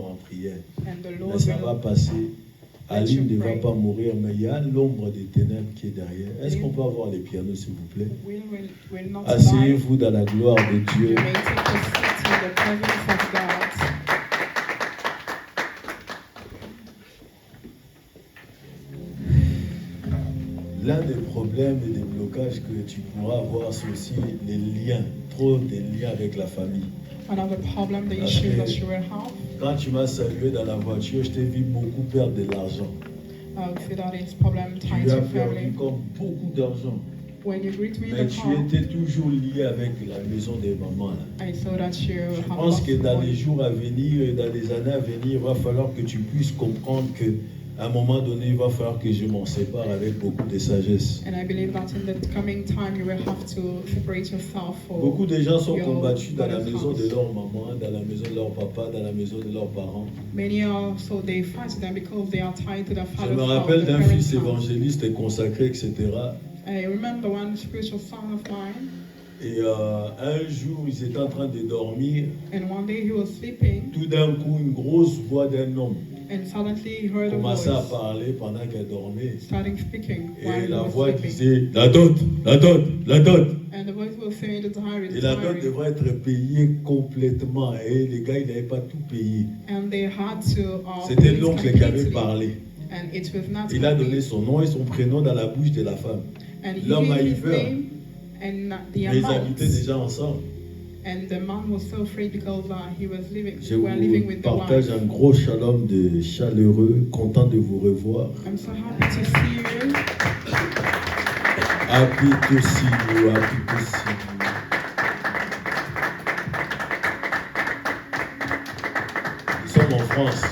en prière. And the Mais Lord ça va will passer. Aline ne va pray. pas mourir, mais il y a l'ombre des ténèbres qui est derrière. Est-ce qu'on peut avoir les pianos, s'il vous plaît? will not die. Asseyez-vous dans la gloire de Dieu. You may take a seat in the presence of God. L'un des problèmes et des blocages que tu pourras avoir, c'est aussi les liens, trop des liens avec la famille. One of the problem, the Parce issue que that you will have, quand tu m'as salué dans la voiture, je t'ai vu beaucoup perdre de l'argent. see that is problem Tu tied as to perdu family. comme beaucoup d'argent. When you greet me in Mais the tu car, étais toujours lié avec la maison des mamans. Là. I saw that you Je have pense lost que dans les money. jours à venir et dans les années à venir, il va falloir que tu puisses comprendre que à un moment donné, il va falloir que je m'en sépare avec beaucoup de sagesse. And I believe that in the coming time you will have to separate yourself for Beaucoup de gens sont your combattus dans la mother's maison de house. leur maman, dans la maison de leur papa, dans la maison de leurs parents. Many are so they fight them because they are tied to the Je father's me house, rappelle the d'un parents' fils house. évangéliste et consacré, etc. I remember one spiritual son of mine, Et un jour, ils étaient en train de dormir. and one day he was sleeping, Tout d'un coup, une grosse voix d'un homme and suddenly he heard a commençait à voice parler pendant qu'elle dormait. starting speaking while Et he la was voix sleeping. disait, la dot, la dot, la dot. And the voice was saying the diary, Et the la dot diary. devrait être payée complètement. Et les gars, ils n'avaient pas tout payé. And they had to C'était pay it l'oncle qui avait completely. parlé. And it was not Il a donné complete. son nom et son prénom dans la bouche de la femme. And he L'homme a gave eu his peur. name and the Mais ils amount. habitaient déjà ensemble. And the man was so afraid because he was living. Je We are living vous with the partage wife. un gros shalom de chaleureux, content de vous revoir. I'm so happy to see you. Happy to see you, happy to see you. Nous sommes en France.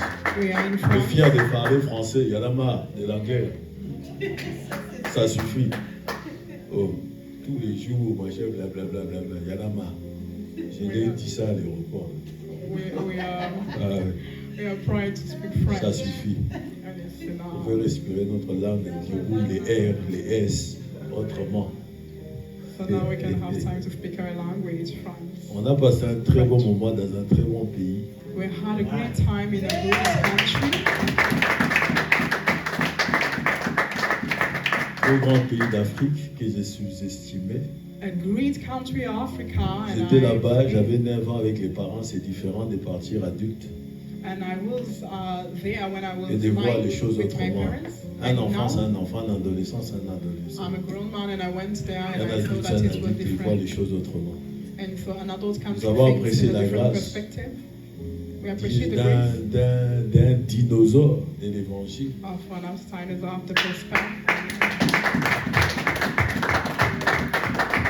We are in Je suis France. fier de parler français. Il y en a marre de l'anglais. Ça suffit. Oh, tous les jours, moi j'ai blablabla. Il y en a marre. Je l'ai dit ça à l'aéroport. We are Ah, we are proud to speak French. ça suffit. And it's in On our, veut respirer notre langue qui roule les R, les S autrement. so now we can have time to speak our language, French. On a passé un très bon moment dans un très bon pays. We had a great time in a great country, Très grand pays d'Afrique que je sous-estimais. a great country, Africa, and J'étais là-bas, j'avais 9 ans avec les parents, c'est différent de partir adulte And I was there when I was et de voir les 9 choses with my autrement. parents. Un And enfant, c'est now un enfant, un adolescent, c'est un adolescent. I'm a grown man and I went there Un and I saw adulte, c'est that un it was adulte, il voit les different. choses autrement. And so an adult can Nous see avons things apprécié in a la different grâce perspective. We appreciate the grace d'un dinosaure de l'évangile. of one of Steiners of the gospel.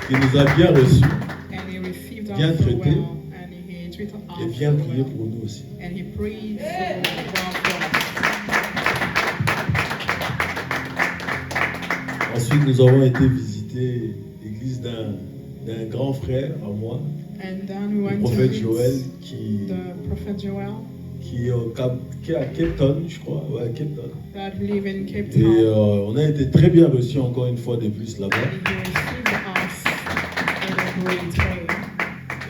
Qui nous a bien reçus And he received us Bien so traité. well. And he treated et us bien so prié well. pour nous aussi. And he prayed so well for us. Ensuite, nous avons été visiter l'église d'un grand frère à moi, And then we le went prophète to Joël, meet the prophet Joel qui est à Cape Town, je crois. Ouais, Cape Town. that live in Cape Et Town. on a été très bien reçus encore une fois de plus là-bas. And he received us in a great way.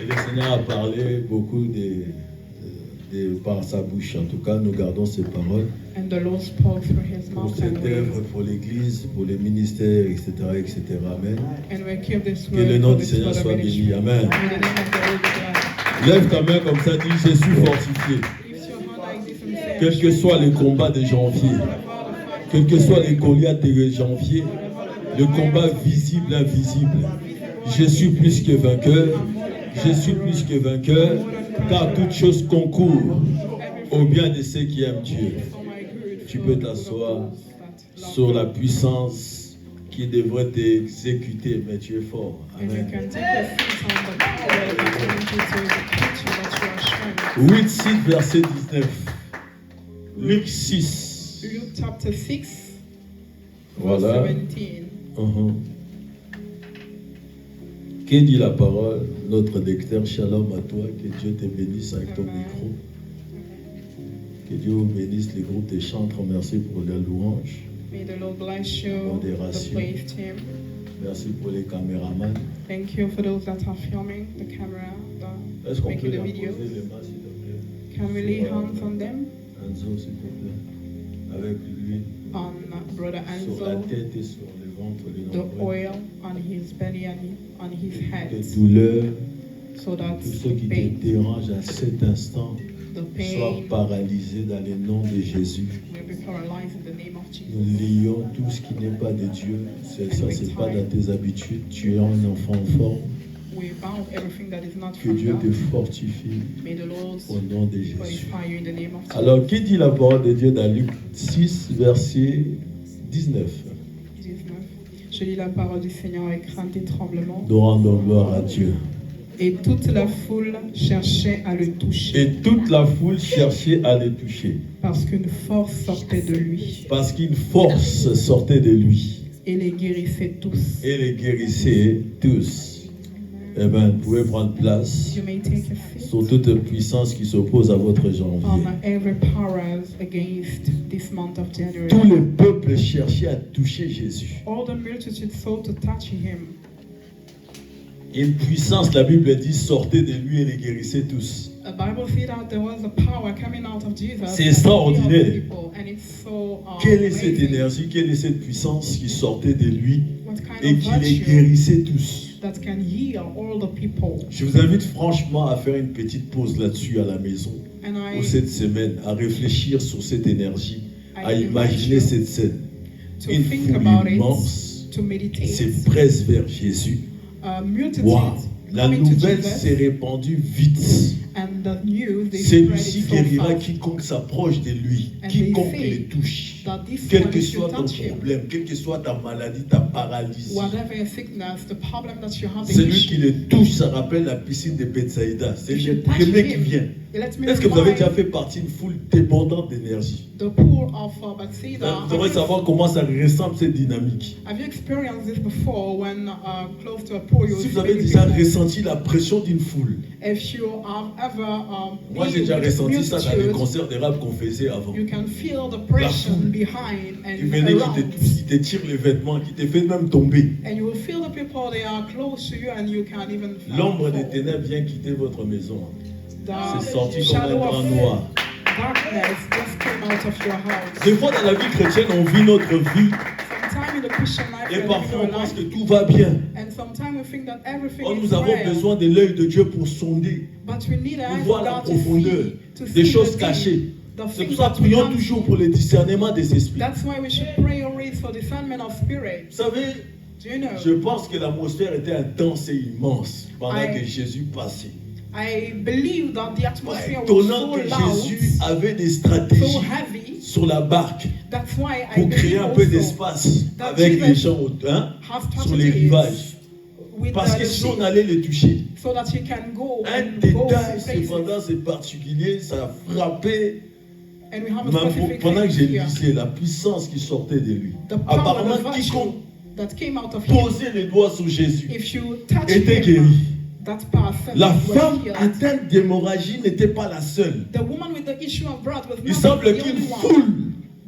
Et le Seigneur a parlé beaucoup par sa bouche. En tout cas, nous gardons ses paroles And the Lord spoke through his pour mouth cette and œuvre, pour l'Église, pour les ministères, etc., etc. Amen. we keep this Que word le nom for du this Seigneur further soit ministry. béni. Amen. May the name of the Lord be blessed. Lève ta main comme ça, dis je suis fortifié. Lift your hand like this and say, Quels que soient les combats des janvier, quels que soient les Goliaths des janvier, le combat visible, invisible, je suis plus que vainqueur, je suis plus que vainqueur, car toute chose concourt au bien de ceux qui aiment Dieu. for my good, Tu for peux the t'asseoir good that sur love la you. puissance qui devrait t'exécuter, mais tu es fort. And you Amen. can take a seat on the power that you need to execute you, that you are strong. 8, 6, verset 19. Luc 6. Luke chapter 6, Voilà. verse 17. Mhm. Que dit la parole? Notre lecteur, shalom à toi, que Dieu te bénisse avec ton Amen. micro. Que Dieu vous bénisse les groupes de chants, merci pour les louanges. May the Lord bless you, the Modération. praise team. Merci pour les caméramans. Thank you for those that are filming the camera, Est-ce qu'on peut making the la videos. poser les mains, s'il te plaît? Can we lay hands on them? Enzo, s'il te plaît. Avec l'huile On Brother sur la Enzo, tête et sur le ventre, les the nombrils. oil on his belly and on his head, Les douleurs, so that tout ce qui the te pain, dérange à cet instant, the sois pain paralysé dans le nom de Jésus. will be paralyzed in the name of Nous Jesus. lions tout ce qui n'est pas de Dieu. Ça, c'est pas dans tes habitudes. Tu es un enfant fort. We bound everything that is not Que from Dieu te God. fortifie May the Lord au nom de Jésus. fortify you in the name of Jesus. Alors, qui dit la parole de Dieu dans Luc 6, verset 19? 19. Je lis la parole du Seigneur avec crainte et tremblement. Nous rendons gloire à Dieu. Et toute la foule cherchait à le toucher, Et toute la foule cherchait à le toucher. parce qu'une force sortait de lui Parce qu'une force sortait de lui. et les guérissait tous. Et les guérissait tous. Eh bien, vous pouvez prendre place You may take a seat sur toute puissance qui s'oppose à votre janvier. on every powers against this month of January. Tous les peuples cherchaient à toucher Jésus. All the multitude sought to touch him. Une puissance, la Bible dit, sortait de lui et les guérissait tous. The Bible said that there was a power coming out of Jesus. C'est extraordinaire. and healed people, and it's so, Quelle est cette amazing. énergie, quelle est cette puissance qui sortait de lui What kind et of qui les virtue guérissait tous? that can heal all the people. Je vous invite franchement à faire une petite pause là-dessus à la maison, And ou cette semaine, à réfléchir sur cette énergie, à imaginer cette scène. to Une think foule about immense it, to meditate. se presse vers Jésus. Multitude Waouh! La coming to nouvelle Jesus, s'est répandue vite. and the news they spread Celui-ci it so guérira fast quiconque s'approche de lui, And quiconque they say le touche. that this Quel one que is to soit ton touch him. problème, quelle que soit ta maladie, ta paralysie. Whatever your sickness, the problem that you have, the Celui issue, qui le touche, ça rappelle la piscine de Bethsaïda. C'est if le you touch premier qui him, vient. let me Est-ce que vous avez déjà remind fait partie d'une foule débordante d'énergie? the poor of Bethsaida. Vous devriez savoir comment ça ressemble cette dynamique. Have you experienced this before when close to a pool you Si vous see avez many déjà people? ressenti la pression d'une foule. If you have ever Moi, j'ai been déjà with ressenti ça dans les multitude, concerts de rap qu'on faisait avant. you can feel the pressure foule behind Qui and venait, around. qui te tire les vêtements, qui te fait même tomber. And you will feel the people, they are close to you and you can't even L'ombre des fall. ténèbres vient quitter votre maison. C'est The sorti comme un shadow grand of noir. darkness just came out of your house. Des fois, dans la vie chrétienne, on vit notre vie Sometimes in the Christian life, et we're living parfois on our pense que life, tout va bien. and sometimes we think that everything Or is nous avons well, besoin de l'œil de Dieu pour sonder, but we need pour eyes voir of la God profondeur, to see des the choses deep, cachées. the C'est things pour ça that que we prions can't toujours see. pour le discernement des esprits. That's why we should pray always for discernment of spirit. Vous savez, Do you know? je pense que l'atmosphère était intense et immense pendant I- que Jésus passait. I believe that the Pas atmosphere was étonnant so que loud, Jésus avait des so stratégies heavy. sur la barque That's why I pour créer believe un peu also d'espace that avec Jesus les gens hein, have sur les strategies rivages. with Parce the que sinon on sea, allait les toucher. so that you can go Un and go détail places. cependant c'est particulier, ça a frappé And we have a même specific pendant que thing j'ai here. lisé la puissance qui sortait de lui. The power, Apparemment the virtue quiconque that came out of him. posait les doigts sur Jésus If you touch était him, guéri. that person La was femme healed. atteinte d'hémorragie n'était pas la seule. The woman with the issue of blood was Il not semble the qu'une only one. foule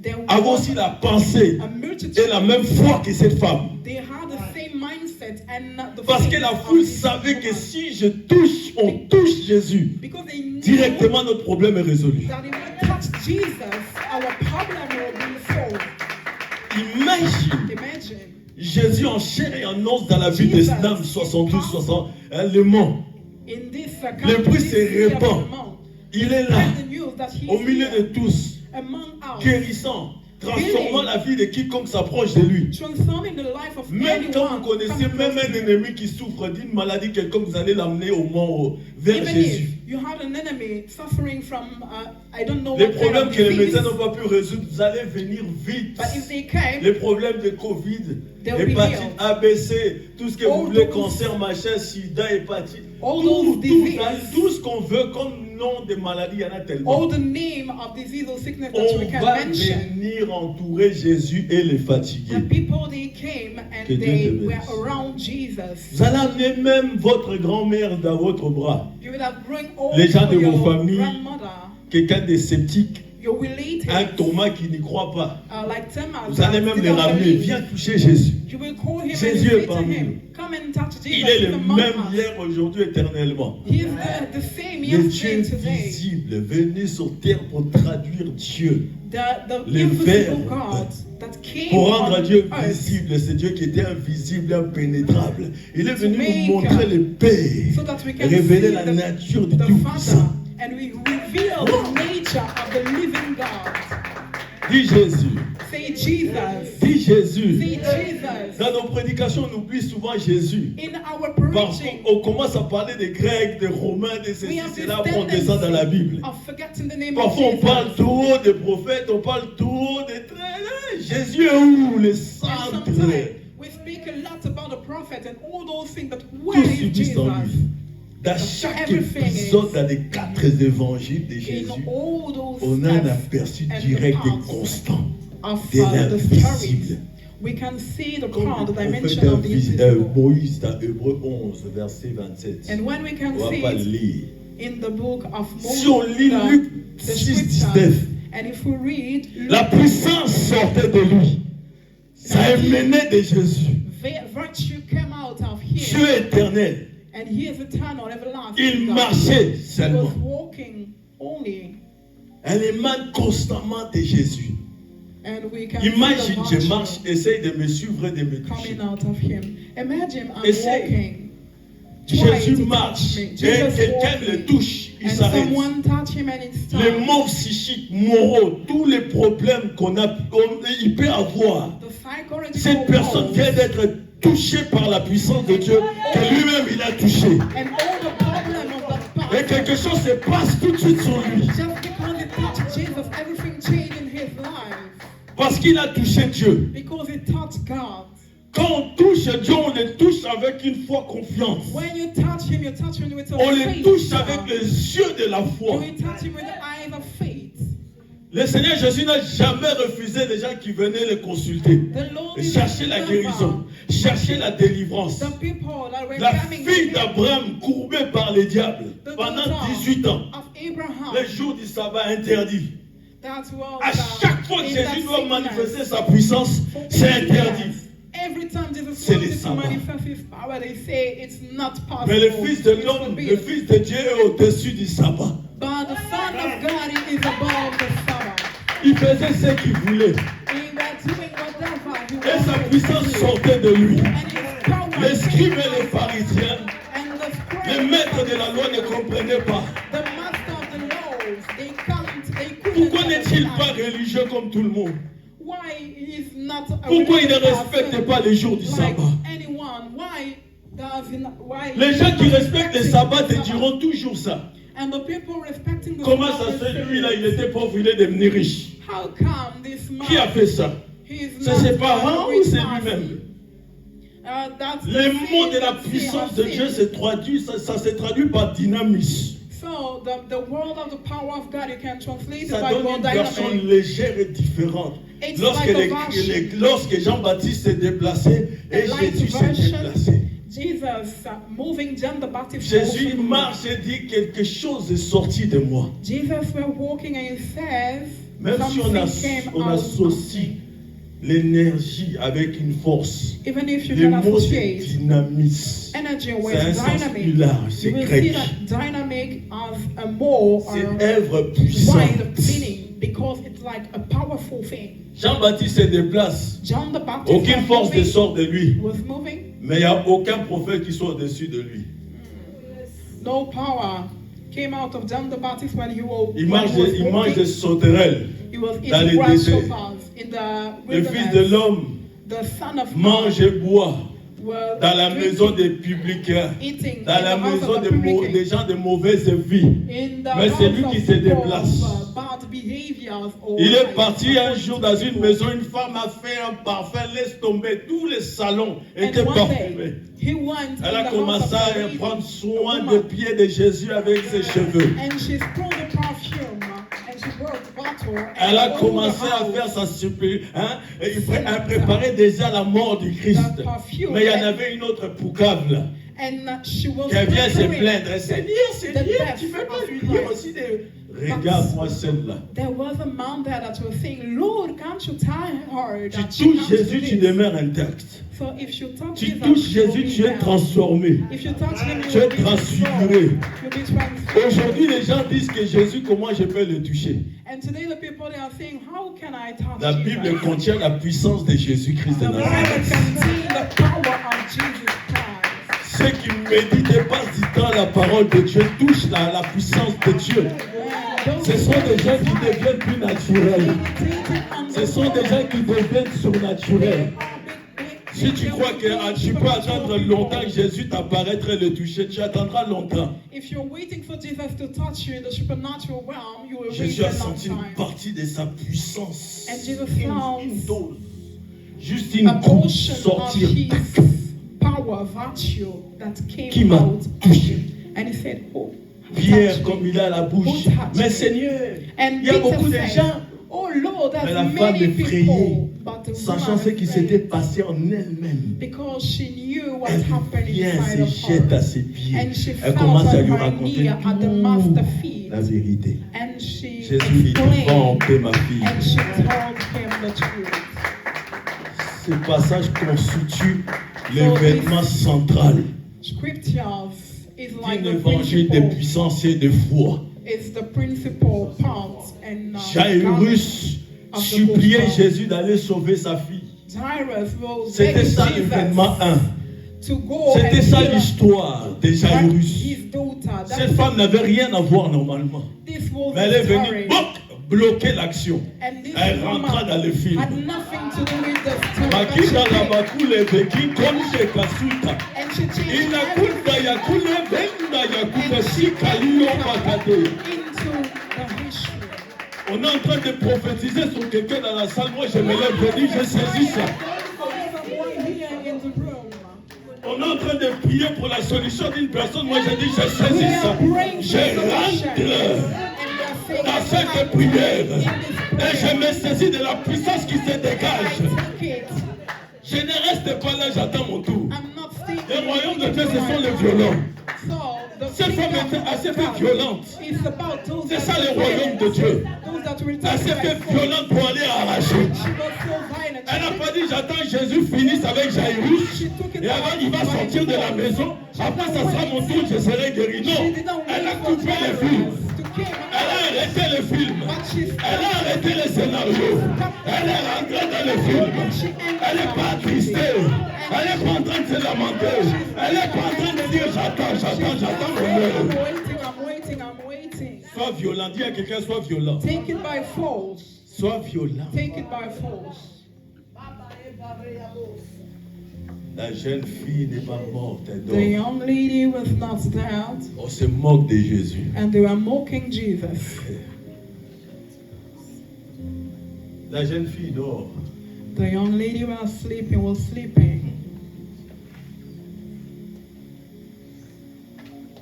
There avait was aussi la pensée a multitude. et la même foi que cette femme. They had the same mindset and the Parce faith que la of foule this savait que woman. si je touche, on touche Jésus, Because they knew directement notre problème est résolu. that if we touch Jesus, our problem will be solved. Imagine Imagine Jésus en chair et en os dans la ville de Snam 72-60, Le Mans. in this Le bruit this se city of répand. the Mount, Il est là, spread the news that he au is milieu here de tous, among us, guérissant, transformant la vie de quiconque s'approche de lui. transforming the life of Même quand anyone. vous connaissez coming même close un to you. ennemi qui souffre d'une maladie quelconque, vous allez l'amener au mont vers Even Jésus. if you have an enemy suffering from, I don't know Les what kind problèmes of que les disease, médecins n'ont pas pu résoudre, vous allez venir vite. but if they came, Les problèmes de Covid, They'll be hépatite healed. ABC, tout ce que All vous voulez, those- cancer, machin, sida, hépatite, All tout, those diseases. tout ce qu'on veut comme nom de maladie, il y en a tellement. all the name of disease or sickness that On we can va mention, venir entourer Jésus et les fatiguer. the people they came Que and Dieu they te were bénisse. around Jesus. Vous allez amener même votre grand-mère dans votre bras. You will have grown old Les gens de for vos your familles. grandmother. Quelqu'un de sceptique, You will later, un Thomas qui n'y croit pas. like Thomas, Vous allez même did les not ramener. believe. Viens toucher Jésus. You will call him Jésus and est say to parmi him, come and touch Il est le même hier, aujourd'hui, éternellement. He is the same Le Dieu yesterday, today. visible, venu sur terre pour traduire Dieu. The Le invisible Verbe. God that came Pour rendre on Dieu earth visible, c'est Dieu qui était invisible, impénétrable. Il est To venu make, nous montrer le Père, so that we can révéler see la the nature du Father, Tout-Puissant. and we reveal the nature of the living God. Dis Jésus, Say Jesus. dis Jésus. Say Jesus. Dans nos prédications, on oublie souvent Jésus. In our Parce preaching, qu'on commence à parler des Grecs, des Romains, des we ceci, have this cela, après on descend dans la Bible. tendency of forgetting the name of Parfois on Jesus. parle tout haut des prophètes, on parle tout haut des traits. Jésus est où? Le And centre. sometimes we speak a lot about the prophet and all those things, but where Tout is subsiste en lui. Jesus? Dans chaque Everything épisode, is- dans les 4 évangiles de In Jésus, all those on a un steps aperçu and direct et paths constant of de the stories, l'invisible. we can see the Comme part, the le dimension prophète of the invisible. Moïse dans Hébreux 11, verset 27. And when we can On ne see va pas it lire. in the book of Moses, Si on lit Luc the 6, scripture, 19, and if we read la puissance sortait de lui. Ça émanait de Jésus. virtue came out of Dieu him, éternel. and he is eternal, everlasting. Il God. marchait He seulement. was walking only, Elle émane constamment de Jésus. and we can Imagine, see the je virtue marche, essaye de me suivre et de me toucher. coming out of him. Imagine I'm Essaye. walking. Try Jésus to marche touch me. et Jesus quelqu'un walking, le touche, il and s'arrête. someone touch him and it Les stops. maux psychiques, moraux, tous les problèmes il peut avoir. The psychological Cette personne woes vient d'être touchée par la puissance de Dieu que lui-même il a touché. and all the problem of the Et past. quelque chose se passe tout de suite sur lui. Just because it touched Jesus, everything changed in his life. Parce qu'il a touché Dieu. Because it touched God. Quand on touche Dieu, on le touche avec une foi confiance. When you touch him with a On le faith. touche avec les yeux de la foi. You touch him with the eyes of faith. Le Seigneur Jésus n'a jamais refusé les gens qui venaient le consulter. The Lord Chercher la guérison, chercher la délivrance. The people that were La coming to fille him, d'Abraham courbée par le diable the pendant daughter 18 ans. of Abraham, Le jour du sabbat interdit. that was, À chaque fois que in Jésus that doit sickness, manifester sa puissance, for c'est 18 interdit. years, every time Jesus C'est le wanted to sabbat. manifest his power, they say it's not possible. Mais le Fils de It's l'homme, forbidden. le Fils de Dieu est au-dessus du sabbat. But the Son of God is above the Sabbath. Il faisait ce qu'il voulait. He was doing whatever he Et sa wanted puissance to do. sortait de lui. And his power Les scribes came et les out. pharisiens, And the les scribes, maîtres de la loi ne comprenaient pas. the master of the laws, they couldn't Pourquoi n'est-il understand. pas religieux comme tout le monde? Why is not a Pourquoi il ne religious respecte person pas les jours du like sabbat? anyone? Why Les gens qui respectent le respecting sabbat te the Sabbath? diront toujours ça. And the people respecting the Comment Sabbath ça se will fait, say, lui là, il était pauvre, il est devenu riche. How come this man? Qui a fait ça? He's C'est not ses a parents ou rich c'est person? lui-même? That's the Les sin mots de la that we puissance have de seen. Dieu se traduit, ça se traduit par dynamisme. So the word of the power of God, you can translate it Ça by donne word une version dynamic. légère et différente. It's Lorsque, like a version. lorsque Jean-Baptiste s'est déplacé et A light Jésus s'est version. déplacé. Jesus moving John the Baptist. Jésus also moved. marche et dit quelque chose est sorti de moi. Jesus were walking and he says, Même si something came on out of associe me. l'énergie avec une force, Even if you le can mot c'est associate dynamisme. energy C'est with un sens plus dynamic, large, c'est you will see grec. that dynamic as a more C'est œuvre puissante. wide meaning because it's like a powerful thing. Jean-Baptiste se déplace. John the Baptist Aucune force ne sort de lui. was moving. Mais il n'y a aucun prophète qui soit au-dessus de lui. No power came out of John the Baptist when he was, Il mange des sauterelles. He was dans les eating déserts. grasshoppers in the Le Fils wilderness. de l'homme The Son of mange Man et boit were dans la drinking, maison des publicains, eating dans in la the house maison of the publican, des gens de mauvaise vie. in the Mais c'est house lui of qui se people déplace. of, bad behaviors or Il est like parti un jour dans une people. maison, une femme a fait un parfum, laisse tomber, tous les salons étaient And one parfumés. day, he went Elle in a the commencé house of the à lady, prendre soin a des woman, pieds de Jésus avec ses cheveux. and she sprayed the perfume and she brought water. Elle a and all commencé the à house, faire sa elle préparait déjà la mort du Christ. Mais il y en avait une autre poucave là, and she was qui vient se preparing plaindre. Seigneur, the death tu ne peux pas of lui dire Christ. aussi de Regarde-moi celle-là. There was a man there that was saying, Lord, can't you tell her Tu that she touches can't Jésus, do tu this? demeures intact. So if you touch Tu Jesus, touches you will Jésus, be tu es down. transformé. If you touch him, Tu you es will be transfiguré. transformed. You'll be transformed. Aujourd'hui, les gens disent que Jésus, comment je peux le toucher? And today the people they are saying, how can I touch La Jesus? Bible contient la puissance de Jésus-Christ de The Bible Nazareth. contains the power of Jesus Christ. Ceux qui méditent et passent du temps à la parole de Dieu touchent la puissance de Dieu. Ce sont des gens qui deviennent plus naturels. Ce sont des gens qui deviennent surnaturels. Si tu crois que tu peux attendre longtemps que Jésus t'apparaître et le toucher, tu attendras longtemps. If you're waiting for Jesus to touch you in the supernatural realm, you will wait Jésus a a long senti une time. partie de sa puissance. And Jesus Une found dose. Juste a une goutte portion of sortir. his power, virtue that Qui came m'a out. touché? And he said, oh, Pierre, touch comme me. il a la bouche. Who touched Mais me? Seigneur, And il y a beaucoup de Peter gens. said, oh Lord, Mais there's la femme many effrayée, people, but the sachant woman ce qui afraid, s'était passé en elle-même, because she knew what elle happened vient, inside se of jette à her. ses pieds. And she Elle fell commence à lui on her raconter knee at the master's toute feet. la vérité. And she Jésus lui dit, va en explained, paix, ma fille. and she told him the truth. Ce passage constitue l'événement central Scriptures is like d'un the évangile de principal, puissance et de foi. it's the principal part and Jairus of the suppliait gospel. Jésus d'aller sauver sa fille. Jairus will C'était beg ça Jesus l'événement 1. to go C'était and ça heal l'histoire de Jairus. his daughter. Cette femme n'avait rien à voir normalement. This was Mais elle est the venue story. bloquer l'action. And this Elle rentra woman dans le film. had nothing to do with the story. Makila But la she bakule veki konje kasuta. and she changed Inakuta everything yakule venda yakuta and she sika turned liyo it bakate. into the history. On est en train de prophétiser sur quelqu'un dans la salle. Moi, je me lève, je dis, je saisis ça. Someone here in the room. On est en train de prier pour la solution d'une personne. Moi, je dis, je We saisis ça. are praying for Je solution. rentre And we are saying, dans cette prière. Et je me saisis de la puissance qui se dégage. I take it. Je ne reste pas là, j'attends mon tour. I'm not staying Le royaume de in Dieu, ce sont les the violents. So, the Cette femme kingdom était assez of peu God violente. is about those C'est that ça le will royaume de Dieu. Those that will Elle s'est fait violente pour aller arracher. She was so violent. Elle n'a pas dit j'attends que Jésus finisse avec Jairus. Et avant il va sortir de la maison. Après ça sera mon tour, je serai guéri. Non. Elle a coupé le film. Elle a arrêté le film. Elle a arrêté le scénario. Elle est rentrée dans le film. Elle n'est pas attristée. Elle n'est pas en train de se lamenter. Elle n'est pas en train de dire j'attends mon heure. I'm waiting. Sois violent. Dis à quelqu'un sois violent. Take it by force. Sois violent. Take it by force. La jeune fille n'est pas morte, elle The dort. young lady was not dead, On se moque de Jésus. and they were mocking Jesus. La jeune fille dort. The young lady was sleeping.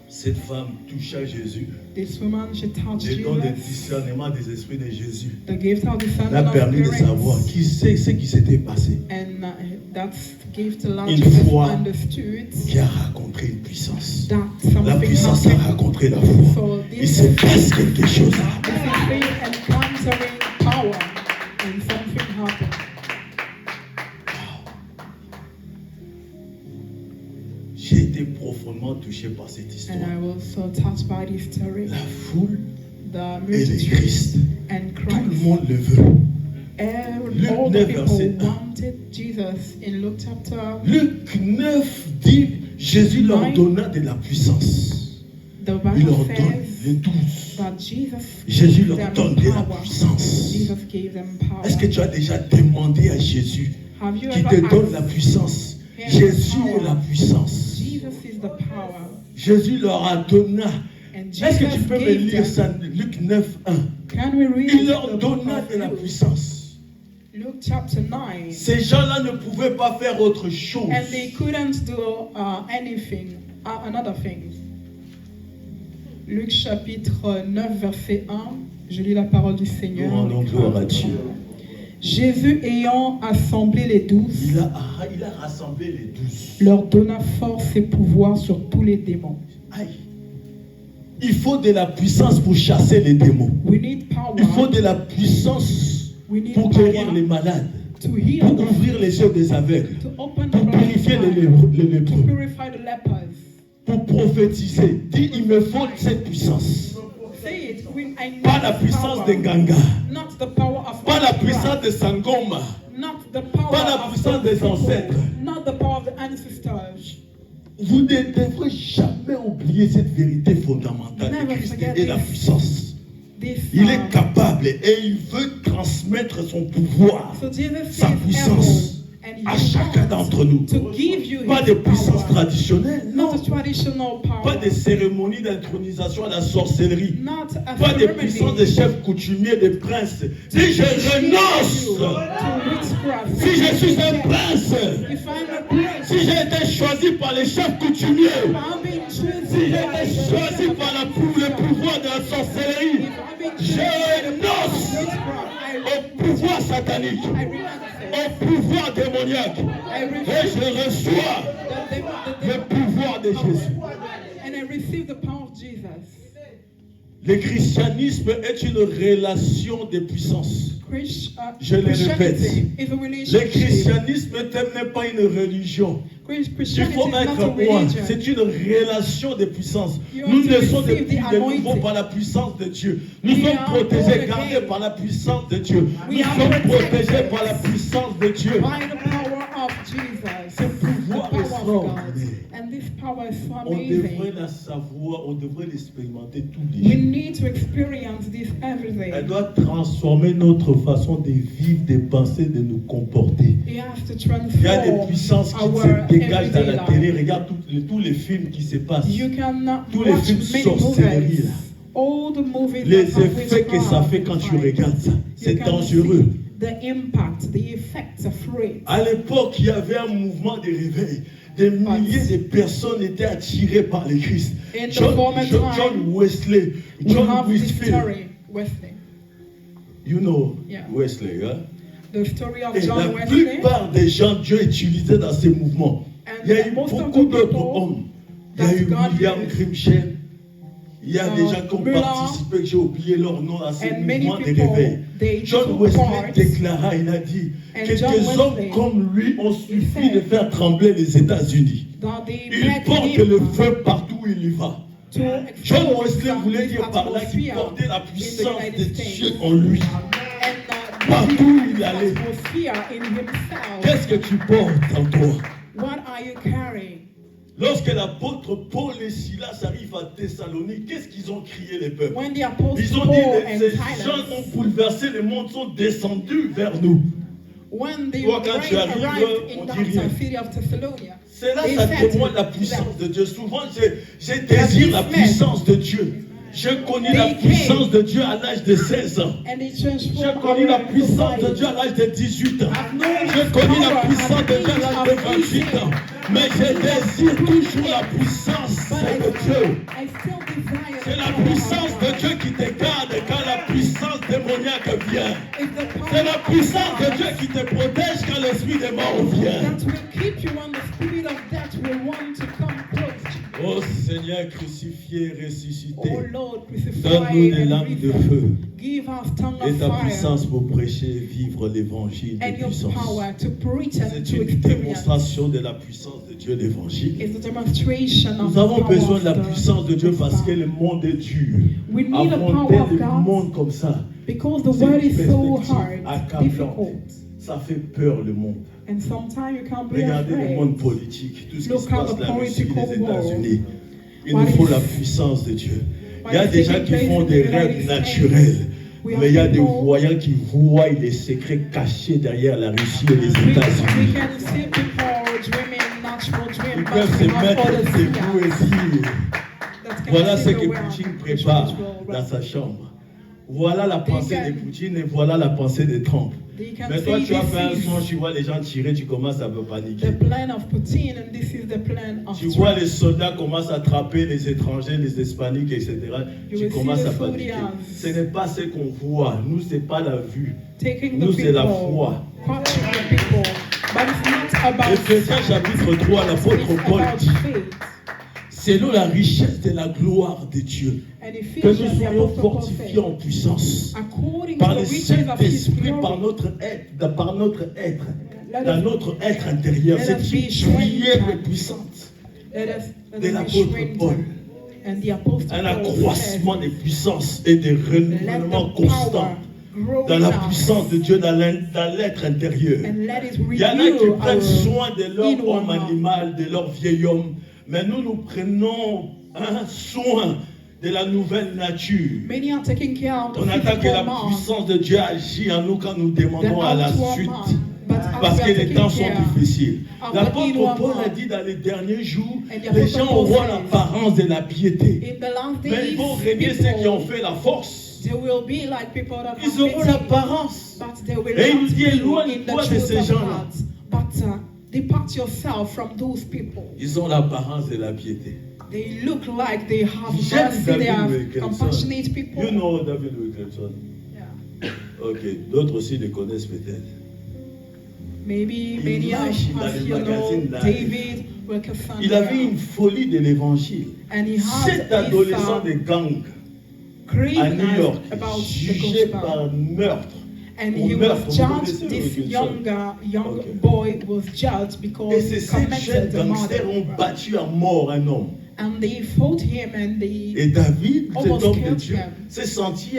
Cette femme toucha Jésus. This woman, she touched Le don de Jesus. discernement des esprits de Jésus The gift of l'a discernment of permis de savoir spirits. qui sait ce qui s'était passé. And that gift allowed Une Jesus foi understood qui a rencontré une puissance. that La something puissance a happened. rencontré la foi. So Il this se passe quelque chose. This is faith encountering power, and something happened. J'ai été profondément touché par cette histoire. And I was so touched by this story. La foule The et le multitude Christ. and Tout le Christ. monde le veut. Luc All the 9, people verset 1. wanted Jesus. In Luke chapter Luc 9 dit, Jésus leur Nine. donna de la puissance. the Il leur Bible donne les says 12. that Jesus Jésus gave leur them donne de la power. puissance. Jesus gave them power. Est-ce que tu as déjà demandé à Jésus Have you qui ever te donne asked? la puissance? Yes, Jésus power. est la puissance. Jesus is the power. Jésus leur a donné. And Est-ce que tu Jesus peux me gave lire them. ça, Luc 9, 1? Can we read Il leur the book donna of de la Luke? puissance. Luke chapter 9. Ces gens-là ne pouvaient pas faire autre chose. And they couldn't do anything, another thing. Luc chapitre 9, verset 1. Je lis la parole du Seigneur. Nous rendons gloire à Dieu. Jésus ayant assemblé les 12, Il a rassemblé les 12. leur donna force et pouvoir sur tous les démons. Aïe. Il faut de la puissance pour chasser les démons. We need power. Il faut de la puissance We need pour power guérir les malades, to heal pour the ouvrir les yeux des aveugles, to open the pour blind purifier les eyes, to lépreux, purify the lepers. pour prophétiser. Dis, il me faut cette puissance. Say it. I need Pas la puissance power. de Ganga, Not the power of pas la witchcraft. puissance de Sangoma, Not the power pas la of puissance those des people. ancêtres. Not the power of the ancestors. Vous ne devrez jamais oublier cette vérité fondamentale. Never Christ forget est la this. puissance. This, Il est capable et il veut transmettre son pouvoir, so Jesus sa is puissance able, and à he chacun wants d'entre nous. to give you Pas his de puissance power. traditionnelle, non. Not a traditional power. Pas de cérémonie d'intronisation à la sorcellerie. Not a Pas de ceremony puissance de chefs coutumiers, de princes. Si je renonce, to witchcraft. si je suis un prince, If I'm a prince, si j'ai été choisi par les chefs coutumiers, I'm being chosen si j'ai by été the choisi par le pouvoir de la sorcellerie, If I'm being je chosen by renonce witchcraft, au pouvoir satanique, I renounce au pouvoir démoniaque, I et refuse je reçois the le pouvoir de Jésus. and I receive the power of Jesus. Le christianisme est une relation de puissance. Je le répète. Christianity is a Le relationship. christianisme n'est pas une religion. Il Christianity faut is not a être moi. religion. C'est une relation de puissance. You Nous have to naissons receive depuis the de nouveau anointing. par la puissance de Dieu. Nous We sommes are protégés, born gardés again. par la puissance de Dieu. We Nous are sommes protected protégés par la puissance de Dieu. By the power of Jesus. Ce pouvoir The est power of God. extraordinaire. And this power is so On devrait amazing. la savoir, on devrait l'expérimenter tous les We jours. need to experience this every day. Elle doit transformer notre façon de vivre, de penser, de nous comporter. It has to Il y a des transform puissances qui our se dégagent dans everyday la télé. life. Regarde tous les films qui se passent. You can Tous les watch films many sorcellerie, movies. là. All the movies Les that have effets que ça witchcraft fait quand tu inside. regardes ça, You c'est can dangereux. see the impact, the effects of it. À l'époque, il y avait un mouvement de réveil. Des milliers de personnes étaient attirées par le Christ. In the John former time, Wesley, We John have this Whitfield. story, Wesley. You know Yeah. Wesley, hein? The story of Et la John Wesley. plupart des gens Dieu utilisait dans ces mouvements. Il y a eu most of beaucoup the d'autres people hommes. Il y a that eu God William used. Grimshaw. Il y a des gens qui ont Muller. participé, que j'ai oublié leur nom à ces And many mouvements de people, réveil. they John took Wesley part. déclara, il a dit And que John des hommes Wesley comme lui ont suffi said de faire trembler les États-Unis. That they Il met porte him le feu partout où il y va. to John expose Wesley voulait this dire par là qu'il atmosphere portait la in the puissance United de States. Dieu en lui. And Partout où il allait. atmosphere in himself. Qu'est-ce que tu portes en toi? What are you carrying? Lorsque l'apôtre Paul et Silas arrivent à Thessalonique, qu'est-ce qu'ils ont crié les peuples? When the apostles Ils ont Paul dit, and ces gens Silas, ont bouleversé le monde, sont descendus vers nous. when they Toi, quand tu arrives, arrived on in dit the rien. city of Thessalonica, C'est là they ça said témoigne de la that puissance de Dieu. Souvent, j'ai désiré la puissance de Dieu. J'ai connu la puissance de Dieu à l'âge de 16 ans. and they J'ai transformed connu la our puissance de society. Dieu à l'âge de 18 ans. I've known J'ai His connu la power puissance at de the Dieu à l'âge age de of 28 ans. 18. Mais je désire toujours la puissance But de Dieu. I still desire C'est the la power of puissance de God. Dieu qui te garde quand la puissance démoniaque vient. It's the power C'est la of puissance de God Dieu qui te protège quand l'esprit des morts vient. that will keep you when the spirit of death will want to come close to you. Oh Seigneur crucifié et ressuscité, Oh Lord, crucify donne-nous des and lames de risen. feu Give us tongue et of ta fire puissance pour prêcher, vivre l'évangile de and your puissance. power to preach and C'est to une experience. démonstration de la puissance de Dieu, l'évangile. It's a demonstration of Nous the avons power besoin of de la the puissance de Dieu parce que gospel. le monde est dur. We need the Affronter power of le God monde comme ça, because the c'est world une is so perspective hard, accablante. difficult, Ça fait peur le monde. and sometimes you can't be Regardez le afraid. monde politique, tout ce qui Look se how passe the la Russie, les political États-Unis. Il What nous faut is- la puissance de Dieu. what Il y a is des gens taking qui place font in the des United rêves States. naturels. We have Mais il y a des people- voyants qui voient les secrets cachés derrière la Russie et les We États-Unis. can see people dreaming natural Ils dreams, peuvent but se we have mettre other debout et fears dire, that can voilà see ce the que world, Poutine the prépare spiritual dans realm. sa chambre. Voilà la pensée can- de Poutine et voilà la pensée de Trump. They can Mais toi, see tu as fait un this son, is tu vois les gens tirer, tu commences à paniquer. the plan of Putin and this is the plan of Tu vois Trump. les soldats commencent à attraper les étrangers, les hispaniques, etc. You Tu will commences see à the paniquer. soldiers. Ce n'est pas ce qu'on voit. Nous, ce n'est pas la vue. Taking Nous, the c'est la people, foi. capturing the people, but it's not about Éphésiens chapitre 3, l'apôtre it's Paul about dit, faith. selon la richesse de la gloire de Dieu, And que Ephesians, nous the soyons Apostle Paul fortifiés said, en puissance according par to le the riches of His Saint-Esprit, par glory, notre être, dans let notre être intérieur. let C'est us une be prière strengthened. puissante let de us be l'apôtre Paul. strengthened. And the Apostle Un Paul accroissement said, des puissances et des let renouvellements the constants power grow dans in la us, puissance de Dieu, dans l'être intérieur. and let it Il y en a qui renew prennent our soin de leur inward homme man. animal, de leur vieil homme, mais nous prenons soin de la nouvelle nature. Many are taking care of the On attend que la physical man, puissance de Dieu agisse en nous quand nous the demandons à la outward suite. man. But as Parce we que are les taking temps sont care difficiles. of the L'apôtre inward Paul a man, dit dans les derniers jours, and the les Apostle gens Paul auront says, l'apparence de la piété. in the last Mais days, ils vont régner ceux qui ont people, fait la force. they will be like people that Ils have auront victory, l'apparence. but they will Et il not nous dit, be in éloigne-toi the de truth ces of gens-là. God. But depart yourself from those people. Ils ont l'apparence de la piété. They look like they have J'aime mercy, they David are Wilkerson. compassionate people. You know David Wilkerson. Yeah. Ok, d'autres aussi le connaissent peut-être. Maybe many of marche dans us les you know magazines là. David Wilkerson. Il avait une folie de l'évangile. And he had Cet adolescent de gang à craving New York, about the jugé gospel. par meurtre. And Pour he meurtre, was vous judged, connaissez this Wilkerson. young Okay. boy was judged Et because ces he 7 jeunes committed the gangsters ont murder. battu à mort un homme. And they fought him and they Et David, cet almost homme de killed Dieu, him. s'est senti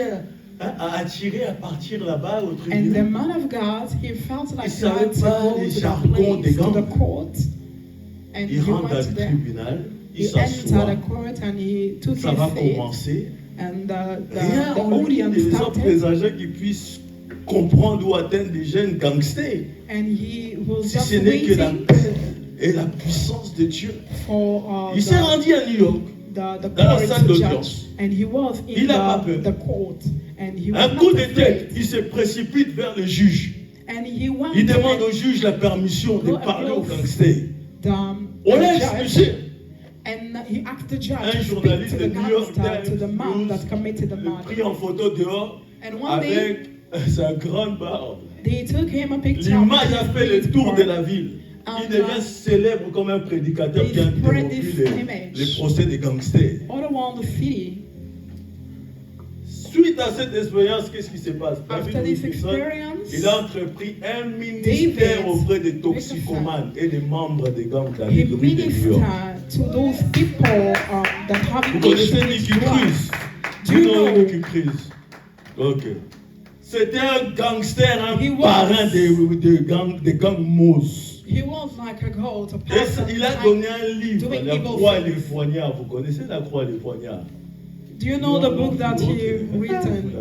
attiré à partir là-bas au And the tribunal. man of God, he felt like Il he savait had to pas go les to the jargons des place, to the gangs. court. And Il he rentre dans went le there. tribunal, il He entered s'assoit, the court and he took ça his va seat. commencer. And Rien the en lui ne audience les a started. présageait qu'ils puissent comprendre ou atteindre des jeunes gangsters. And he was Si just ce n'est que la waiting paix et la puissance de Dieu. for Il s'est rendu à New York. the dans la court salle to d'audience. judge. And he was in Il n'a pas peur. the court. And he was Un not coup de afraid. tête, il se précipite vers le juge. And he went Il demande and au juge la permission de Go parler aux across. gangsters. the On l'a judge. expulsé. And he asked the judge Un to speak journaliste to de the New York gangster, to the Times man News that committed the le murder. prit en photo dehors And one day, avec sa grande barbe. they took him a picture. L'image a with fait le his tour de bride. la ville. Il And, devient célèbre comme un prédicateur they qui a spread interrompu this les image. procès des gangsters. All around the city. Suite à cette expérience, qu'est-ce qui se passe? After David this Wilkerson, experience, il a entrepris un ministère David auprès des toxicomanes et des membres des gangs de la he ville de New ministered York. to those people that have Vous connaissez issues Nicky with drugs. Cruz? Do you You know know? Nicky Cruz? Ok. C'était un gangster, un He was- parrain des gangs Moose. He was like a goat, a Et person il a like- donné un livre, doing La evil croix et things. les poignards. Vous connaissez La croix et les poignards? Do you know the book that he Ok. written?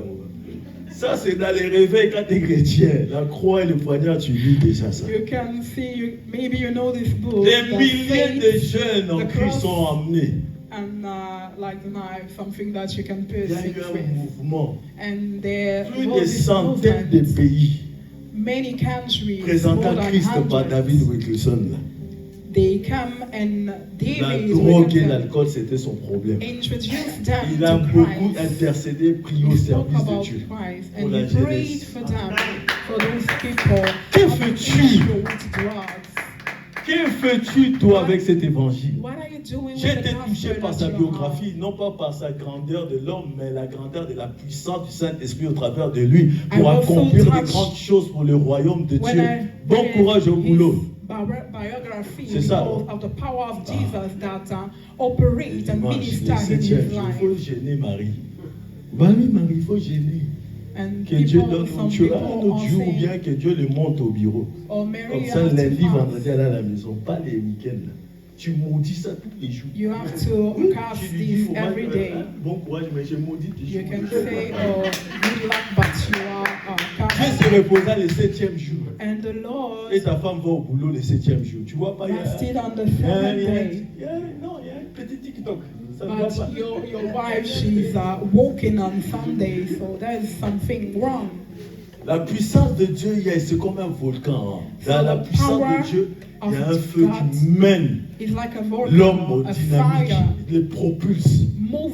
Ça, c'est dans les réveils quand tu es chrétien. La croix et le poignard, tu lis déjà ça. You can see, maybe you know this book. Des the milliers de faith jeunes en the Christ cross. sont emmenés. And like the knife, something that you can Il y pierce a eu it un with. mouvement. And there Plus was de this centaines de movement. pays Many countries, présentant more than Christ par hundreds, David Wilkerson. they come and La David drogue et Wilkerson l'alcool, c'était son problème. introduced them Il a to beaucoup Christ. intercédé, prié au He spoke service de about Dieu. Christ Pour and la he prayed jeunesse. for them, for those people Que who have fais-tu? issue with drugs. Que fais-tu, toi, avec cet évangile? What are you doing J'ai with été the touché gospel par that sa you have? biographie, non pas par sa grandeur de l'homme, mais la grandeur de la puissance du Saint-Esprit au travers de lui pour I was so accomplir de touched grandes choses pour le royaume de When Dieu. I Bon read courage au his boulot. biography C'est ça. because of the power of Jesus that operate and Dimanche, minister le in 7e his jour, il faut life. gêner Marie. Bah oui, Marie, il faut gêner. And Que Dieu people, donne some un jour, people un autre are jour, ou saying, bien que Dieu le monte au bureau. oh, Comme Mary, ça, you have lundi, to fast. vendredi, elle est à la maison, pas les week-ends. Tu maudis ça tous les jours. You have to cast Tu lui dis, this faut every pas- day. bon courage, mais j'ai maudit tes You jours. can say, oh, good luck, but you are Dieu cast. se reposa le 7e jour. And the Lord Et ta femme va au boulot le 7e jour. Tu vois pas, il y a, rested on the il y a- seventh il y a- day. il y a- non, il y a un petit TikTok. Ça ne va pas. But your wife, she's walking on Sunday, so there's something wrong. La puissance de Dieu, c'est comme un volcan. Dans la puissance de Dieu, il y a un feu qui mène It's like a l'homme volcano, au a dynamique. fire, Il le propulse.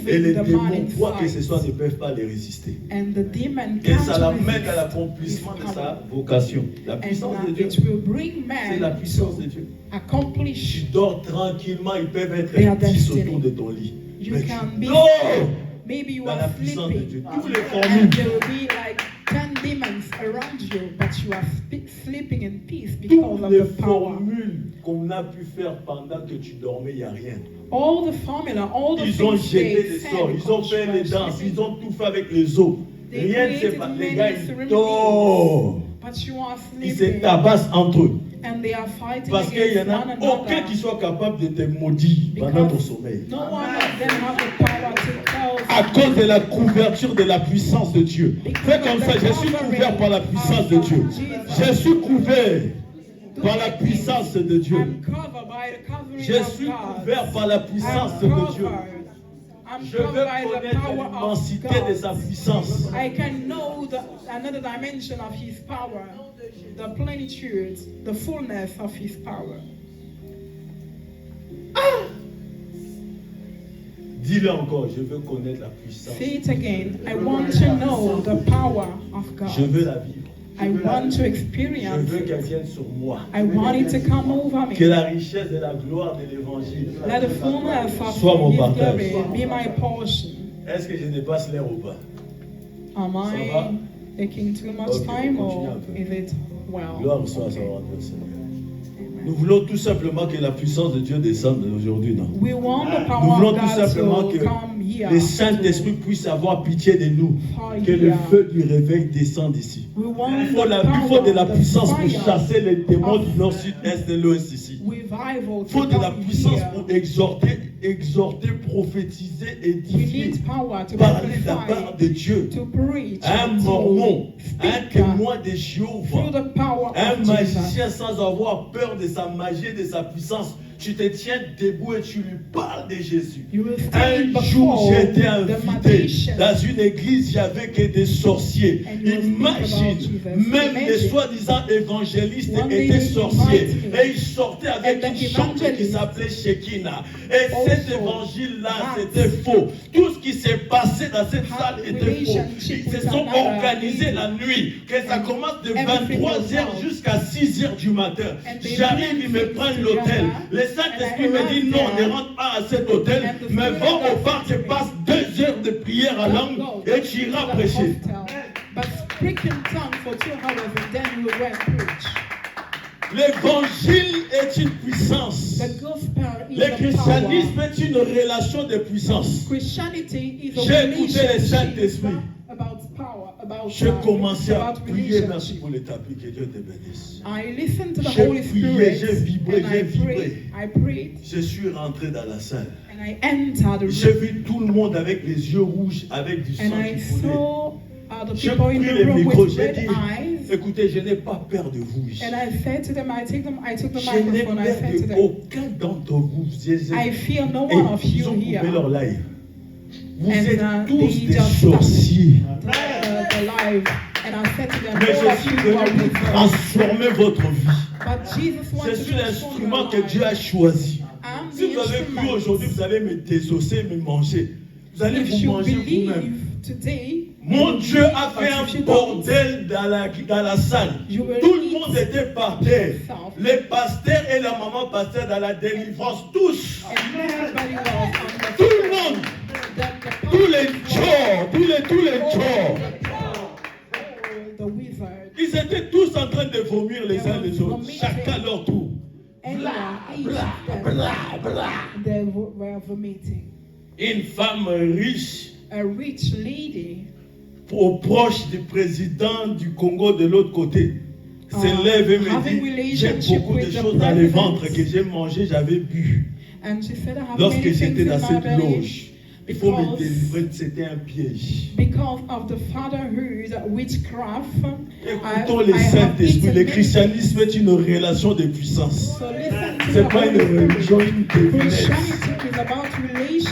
Et les moving the démons, man quoi que ce inside. soit, ne peuvent pas les résister. And the demon Et ça can't l'amène à resist l'accomplissement de his sa power. vocation. La puissance de And Dieu, it will bring c'est la man puissance de to Dieu. accomplish Tu dors tranquillement, ils peuvent être their 10 destiny. autour de ton lit. You Mais can tu be dors maybe you dans la are puissance de Dieu. sleeping Tous les and formules. there will be like 10 demons around you, but you are sleeping in peace Toutes because of les the power. formules qu'on a pu faire pendant que tu dormais, il n'y a rien. All the formula, all the Ils ont things jeté they des said sorts, ils ont fait les danses, sleeping, ils ont tout fait avec les os. They Rien ne s'est created passé. many Les gars, ils ceremonies. dorment. but you are Ils se sleeping tabassent entre eux. and they are fighting Parce qu'il n'y against en one a another. aucun qui soit capable de te maudire pendant ton Because sommeil. no one of them have the power to cause À cause de la couverture de la puissance de Dieu. Fais comme ça, je suis couvert par la puissance de Dieu. Je suis couvert par la puissance de Dieu. I'm covered by the covering Je of suis God. couvert par la puissance I'm de Dieu. covered. I'm Je veux covered by the connaître power of l'immensité de God. sa puissance. I can know another dimension of His power, the plenitude, the fullness of His power. Dis-le encore, je veux connaître la puissance. Say it again. I want to know the power of Je God. veux la vivre. I want to Je experience veux it. qu'elle vienne sur moi. I want it to come over Que me. la richesse et la gloire de l'évangile Let the fullness of soit mon His partage. glory be my portion. Est-ce que je dépasse l'air ou pas? Am va? I taking too much Ok, time on or continue un peu. is it well? Gloire soit à son adversaire. Nous voulons tout simplement que la puissance de Dieu descende aujourd'hui, non? We want the Nous power voulons of tout God simplement to que come here. le Saint-Esprit puisse avoir pitié de nous. Que le feu du réveil descende ici. We want Il the faut de la power, the puissance pour fire chasser les démons of du nord, sud, est et l'ouest ici. revival Il to faut de la come puissance here. pour exhorter, prophétiser, We édifier, need power to parler de la part de prophesy, Dieu. to preach, Un to mormon, un speak témoin de through Jéhovah, the power un of Jesus. magicien sans avoir peur de sa magie et de sa puissance. Tu te tiens debout et tu lui parles de Jésus. You will stand Un jour, before j'ai été the invité magician dans une église, il n'y avait que des sorciers. And you will speak Imagine, about Jesus. même les Imagine. soi-disant évangélistes One day étaient they sorciers. invited me. Et ils sortaient avec And une the chantre qui evangelist s'appelait Shekinah. Et also cet évangile-là, had c'était faux. Tout ce qui s'est passé dans cette had salle était faux. relationship Ils se with sont another organisés lady. la nuit. Que ça And commence de everything was 23h wrong. jusqu'à 6h du matin. And they J'arrive, bring ils me things prennent together. l'hôtel. Le Saint-Esprit And I me dit non, arrived ne there. rentre pas à cet hôtel. And the Mais Spirit va au of bar, tu God passes 2 heures de prière à langue Go et tu iras to the prêcher. hostel, but speak in tongues for 2 hours and then you will go and preach. L'évangile est une puissance. The gospel is Le a christianisme power. est une relation de puissance. Christianity is a J'ai écouté le relationship Saint-Esprit. about power, about Je commençais à about prier. Merci relationship. pour les tapis. Que Dieu te bénisse. I listened to the J'ai Holy prié, Spirit j'ai vibré, and j'ai I vibré. prayed. I prayed Je suis rentré dans la salle. and I entered the J'ai room vu tout le monde avec les yeux rouges, avec du sang and I qui coulait. saw the J'ai people in pris the le room micro, with j'ai red dit, eyes. écoutez, je n'ai pas peur de vous. And I said to them, I took the Je n'ai microphone, I peur said to de them, aucun d'entre vous. I fear no Et one of ils you ont coupé here. leur live. Vous And, êtes tous they des just sorciers. The live, and I said to them, Mais all je of suis you are venu pour wizards. transformer votre vie. But Jesus Je wants suis to l'instrument que transform Dieu your a life. choisi. I'm Si the vous avez cru instrument. aujourd'hui, vous allez me désosser, me manger. Vous allez If vous you manger vous-même. believe today, Mon Dieu a but fait if un you don't, bordel dans la salle. You will Tout le eat monde était par terre. yourself. Les pasteurs et la maman pasteur dans la délivrance, tous. and everybody was on Tout le monde. the Tous les chors, tous les chors. the wizard. Ils étaient tous en train de vomir les uns les autres. Chacun leur tour. Anyone, each Blah, of them, blah, blah. they were vomiting. Une femme riche, A rich lady proche du président du Congo de l'autre côté, se lève et me having dit, j'ai relationship beaucoup de with the choses dans le president. ventre que j'ai mangé, j'avais bu. And she said, I have Lorsque many j'étais things dans in my cette belly loge, il faut me because- délivrer, c'était un piège. because of the fatherhood witchcraft. Écoutons le Saint-Esprit. Le christianisme est une relation de puissance. So listen to C'est the pas une Holy Spirit. religion, une devinette. Christianity is about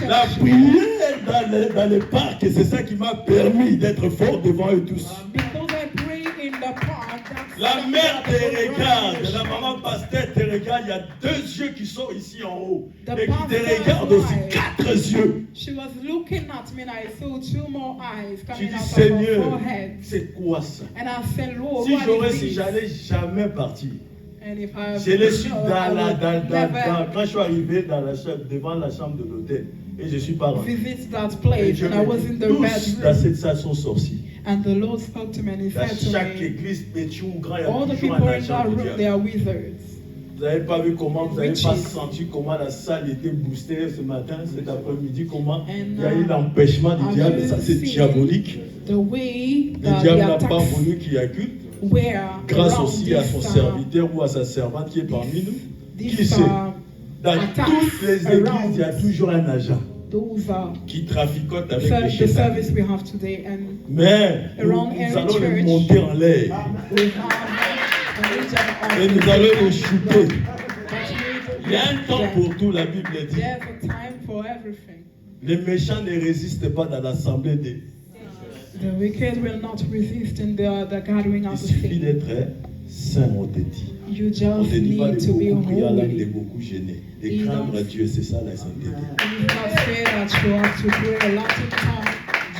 La relationship. prière dans les parcs, c'est ça qui m'a permis d'être fort devant eux tous. Because I pray in the park, La mère te regarde, la maman pasteur te regarde. Il y a 2 yeux qui sont ici en haut. Et qui te regardent aussi, 4 yeux. She was looking at me and I saw 2 more eyes Tu coming dis, out of her Seigneur, forehead. c'est quoi ça? And I said, Lord, Si what is this? j'allais jamais partir. And if I Je l'ai su never quand je suis arrivé devant la chambre de l'hôtel. Et je suis pas rentré. visit that Et place Dieu and I me was dit, in the tous dans bedroom. cette salle sont sortis. And the Lord spoke to me and he Dans said to chaque me, église, petit ou grand, il y a all the toujours people un in agent that du room, they diable. are wizards. Vous n'avez pas vu comment, vous n'avez Witches. pas senti comment la salle était boostée ce matin, cet après-midi, comment And, il y a eu l'empêchement du have diable. you Ça, c'est seen diabolique. The way Le the diable n'a pas attacks voulu qu'il y accuse. were Grâce around aussi à son this, serviteur ou à sa servante qui est parmi nous. Qui this sait? Dans attacks toutes les églises, il y a around toujours un agent those qui traficote avec les the chétans. service we have today, and Mais nous Around every allons les church. monter en l'air. we have a legion of Et nous allons les shooter. but Il y a un temps pour tout, la Bible dit. there's a time for everything. Les méchants ne résistent pas dans l'assemblée des. The wicked will not resist in the gathering Il of the suffit saints. d'être saint, on te dit. You On just te dit pas need de to be beaucoup prier en langue, de holy. beaucoup gêner. De You craindre don't- Dieu, c'est ça la sainteté. You not say that you have to pray a lot of time.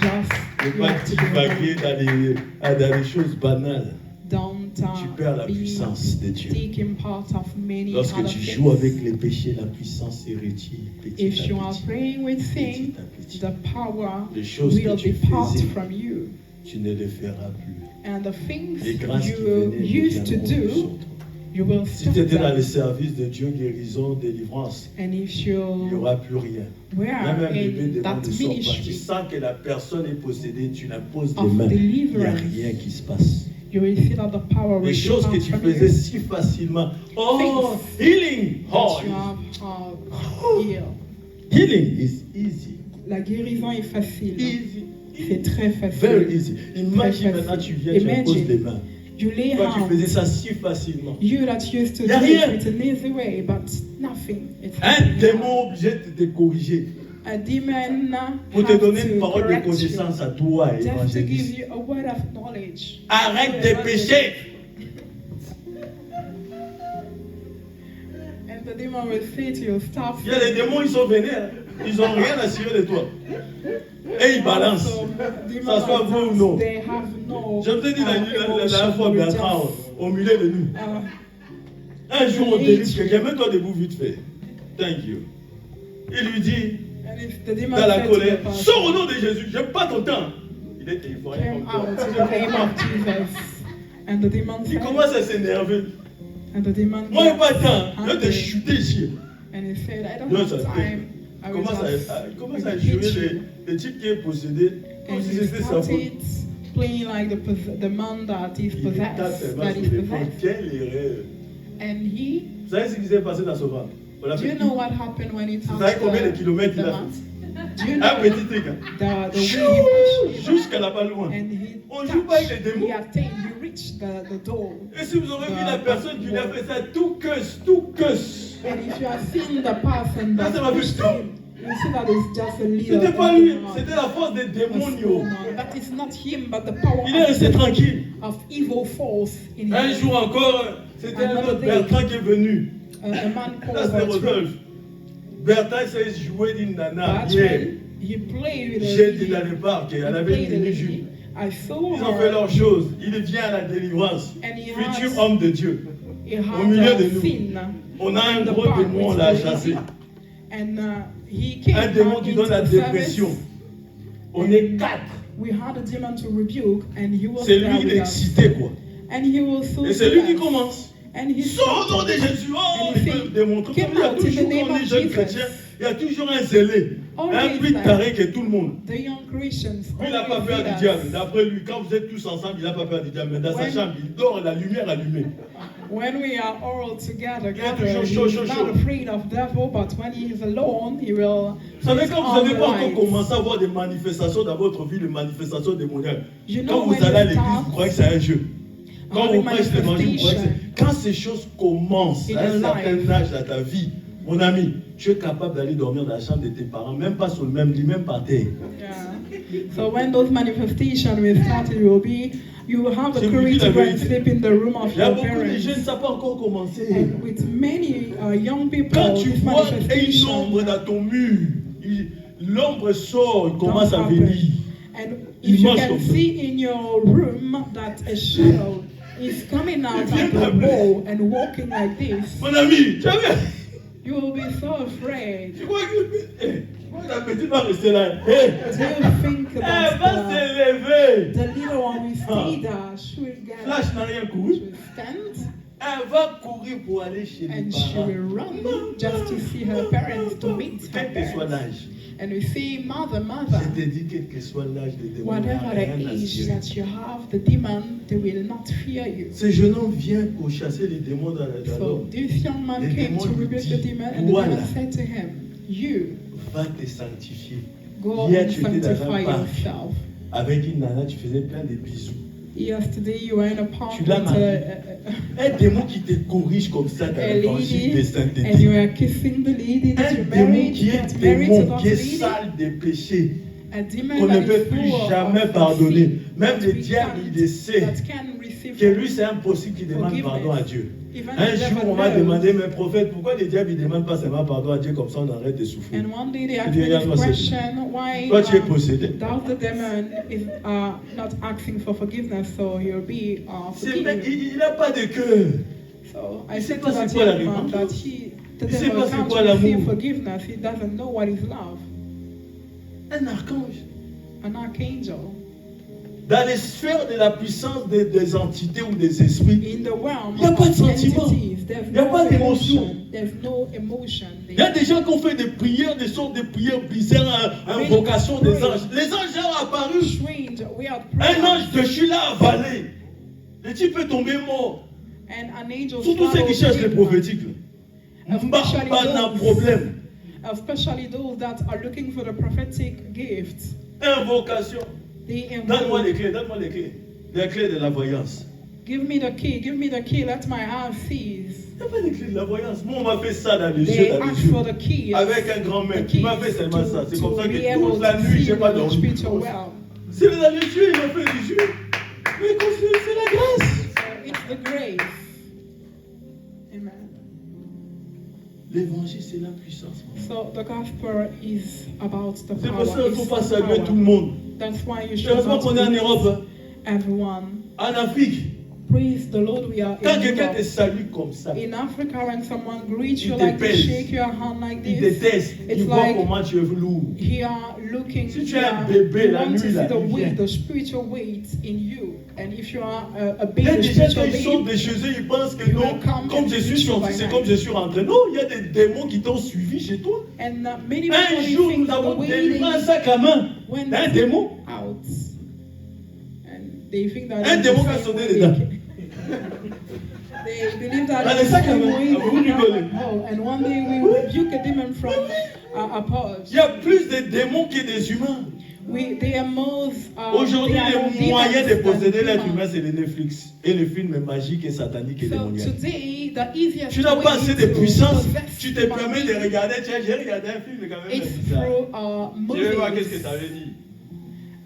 Just Ne you pas have to be divaguer holy. dans les choses banales. Don't Tu perds la be puissance de Dieu. taking part of many Lorsque other tu things. joues avec les péchés, la puissance est retirée petit If you à are petit. praying with sin, Petit à petit. the power Les choses que will tu depart faisais. from you. Tu ne le feras plus. And the things Les grâces qui you venaient used to deviendront plus do, autres. you will Si stop tu étais dans them. le service de Dieu, guérison, délivrance, And if il n'y you aura plus rien. were Même un bébé in devant that ne sort pas. Tu ministry sens que la personne est possédée, tu la poses les of mains. Il n'y a deliverance, rien qui se passe. you will see that the power Les will choses que depart tu from faisais you. si facilement. Oh, healing. Oh, That you have healed. healing is easy. La guérison est facile. Easy. C'est très Very facile. easy. Imagine maintenant tu viens, tu Imagine. imposes les mains. You lay Toi, tu faisais hands. ça si facilement. You that used to Y a do rien. it in an easy way, but nothing. It's Un happening now. démon obligé de te corriger A demon pour te have donner to une parole de correct you, connaissance à toi, just to évangéliste. give you a word of knowledge. Arrête de pécher. And the demon will say to you, stop. Il y a des démons, ils sont vénères. Ils n'ont rien à cirer de toi. Et ils balancent. Ça soit vrai ou non. They have no, Je vous ai dit la dernière fois, emotion, Bertrand, au milieu de nous. Un jour, on délivre quelqu'un. Mets-toi debout vite fait. Thank you. Il lui dit, and if the demon dans la said to the colère, person, sors au nom de Jésus. J'aime pas ton temps. Il est téléphonique came comme out toi. in the name of Jesus. And the demon Il said, commence à s'énerver. and the demon Moi, j'ai pas got le temps. Je vais te angry, chuter ici. and he said, I don't Non, have ça time. I Il will commence just à hit jurer you. le type qui est possédé comme And si he c'était sa faute. started playing like the man that is Il tape possessed, ses mains that sur is l'épaule. possessed. Quelle erreur. And he, Vous savez ce qui s'est passé dans ce ventre? On l'a do fait. you know what happened when he Vous touched savez combien de kilomètres il the a mat? fait? Do you Un know petit truc. Hein. the way he Jusqu'à là-bas loin. and he On joue pas avec les touched, démons. he attained, he reached the door. Et si vous aurez vu la personne qui lui a fait ça, tout cusse. And if you have seen the person Ça, that ça m'a fait pushed tout. him, you see that it's just a little C'était pas lui, demon, c'était la force des a démons. small man. That is not him, but the power Il est resté tranquille. of evil force in Un him. jour encore, c'était un autre Bertrand qui est venu. A man Ça, called c'était Bertrand. Rodolphe. Bertrand s'est joué d'une nana hier. Bertrand, he played with a J'ai dit lady. dans le parc, elle He avait played une a mini-jupe. lady. I saw Ils ont fait her. leurs choses. Il vient à la délivrance. And he Futur has- homme de Dieu. He Au milieu had de a nous. sin. On a un in the gros park démon, on with l'a the chassé. lady. And he came Un démon back qui into donne la the dépression. service. On est 4. We had a demon to rebuke, and he was C'est there lui qui with est us. excité, quoi. And he was so Et c'est lui qui blessed. commence. And he Sors au nom de started. Jésus. Oh, And il he peut said, démontrer. "Came Comme il y a out in the toujours, name quand on est of jeune Jesus." chrétien, il y a toujours un zélé. Always Un plus there. taré que tout le monde. The young Christians. Lui, il n'a pas always peur did du that. diable. D'après lui, quand vous êtes tous ensemble, il n'a pas peur du diable. Mais dans sa When- chambre, il dort la lumière allumée. When we are all together, Il est gathered, toujours chaud, he's chaud, not chaud. afraid of devil, but when he is alone, he will. Vous savez, quand vous on n'avez the pas encore lights. commencé à voir des manifestations dans votre vie, des manifestations démoniaques, You quand know vous when allez à you l'église, start vous croyez que c'est un jeu. Quand all vous the prêchez l'évangile, vous croyez que manifestation c'est... Quand ces choses commencent in à un your certain life. âge dans ta vie, mon ami, tu es capable d'aller dormir dans la chambre de tes parents, même pas sur le même lit, même par terre. Yeah. So when those manifestations will start, you will be You will have the C'est courage lui to la go and vérité. sleep in the room of Il y a your beaucoup de parents. jeunes, ça n'a pas encore commencé. And with many young people, Quand tu this vois une manifestation ombre dans ton mur, l'ombre sort, il commence à don't venir. happen. And Il if you marche can comme ça. see in your room that a shadow is coming out Il vient of the t'appeler. wall and walking like this, Mon ami, tu as vu? you will be so afraid. Tu crois que la petite va rester là? Hey, Do you think elle va that s'élever. the little one will stay there? She will get, Flash n'a rien she couru. will stand Elle va courir pour aller chez les and she parents. will run just to see her parents, to meet her Quel que soit parents. l'âge. And we say, mother, Je mother, te dis, quel que soit l'âge de démon, whatever rien the à age cirer. that you have, the demon, they will not fear you. Ce jeune homme vient pour chasser les démons dans So l'homme. this young man Les came démons to lui rebuke disent, the demon, and the voilà. demon said to him, you Va te sanctifier. go Hier, and tu étais dans sanctify un parc yourself. avec une nana, tu faisais plein de bisous. Yesterday you were in a park Tu with l'as marié. Un démon qui te corrige comme ça dans a l'évangile de lady, sainteté. and you were kissing the lady that Un you démon married, qui est get married to démon, that qui est lady. sale de péché, A demon qu'on ne that peut is plus full jamais of pardonner. sin, Même that le we diable, can't- il le sait that can receive que lui, c'est impossible qu'il demande forgiveness. pardon à Dieu. Even Un the jour, devil on va knows. demander, mais prophète, pourquoi le diable ne demande pas seulement pardon à Dieu, comme ça on arrête de souffrir? And one day they Je asked dis, me regarde-moi this cette question, why Toi, tu es possédé. does the demon is not asking for forgiveness, so you'll be forgiven. Il n'a pas de cœur. So I Il sait said pas to that c'est quoi la young man repentance. that the Il sait devil pas c'est can't quoi l'amour. receive forgiveness. He doesn't know what is love. Un archange. An archangel. Dans les sphères de la puissance des entités ou des esprits, In the realm Il y a pas de of sentiment. entities, there's Il y a no pas d'émotion. emotion. There's no emotion. il y a des gens qui ont fait des prières, des sortes de prières bizarres, invocation des anges. Les anges ont apparu. Strange. We are Un praying. ange de Chula a avalé. Le type est tombé mort. And an angel Surtout ceux qui cherchent les swallowed him. prophétiques. Mba n'a problème. Especially those that are looking for the prophetic gifts. Invocation. They Donne-moi les invoke, clés, donne-moi les clés. Les clés de la voyance. give me the key, let my eyes see. Il n'y a pas de clés de la voyance. Moi, on m'a fait ça dans les They yeux, dans les ask yeux. for the key. Avec un grand mec. The Il m'a keys fait seulement ça. C'est comme ça to be que able toute la to nuit, see je n'ai pas the dormi. spiritual realm. C'est dans les yeux, il m'a fait les yeux. Mais c'est la grâce. So it's the grace. Amen. L'évangile, c'est la puissance. So the gospel is about the C'est power. pour ça qu'il ne faut It's pas saluer power. tout le monde. That's why you should Heureusement not qu'on est en Europe. greet everyone. En Afrique, Praise the Lord, we are quand in quelqu'un te Europe. salue comme ça, In Africa, when someone greets you Il like dépèse. this, shake your hand like il this, déteste. it's Il voit like comment tu es lourd. he are looking. Si tu he es un are- bébé, you la want nuit, to see là, the il weight, vient. the spiritual weight in you. And if you are a Il y a baby, des gens spiritual qui sortent baby, de chez eux, ils pensent que You non, will come comme and je suis teach you sorti, by c'est night. comme je suis rentré. Non, il y a des démons qui t'ont suivi chez toi. and many Un people jour, think nous the avons way délivré un they sac à main went d'un démon. out, and they think that Un it's démon the qui a same sauté way dedans. They believe that Dans les it's the sacs à same main. way Ah, vous they rigolez. have a hole. And one day we rebuke a demon from a purge. Il y a plus de démons que des humains. They are most. Aujourd'hui, they are more les moyens de demons than posséder l'être humans. humain, c'est le Netflix. Et le film est magique et satanique et So démoniaque. today, the easiest Tu n'as way pas assez de to puissance. possess Tu te human permets de beings regarder. Tiens, j'ai regardé un film quand même. is bizarre. through Je vais voir qu'est-ce que movies. ça veut dire.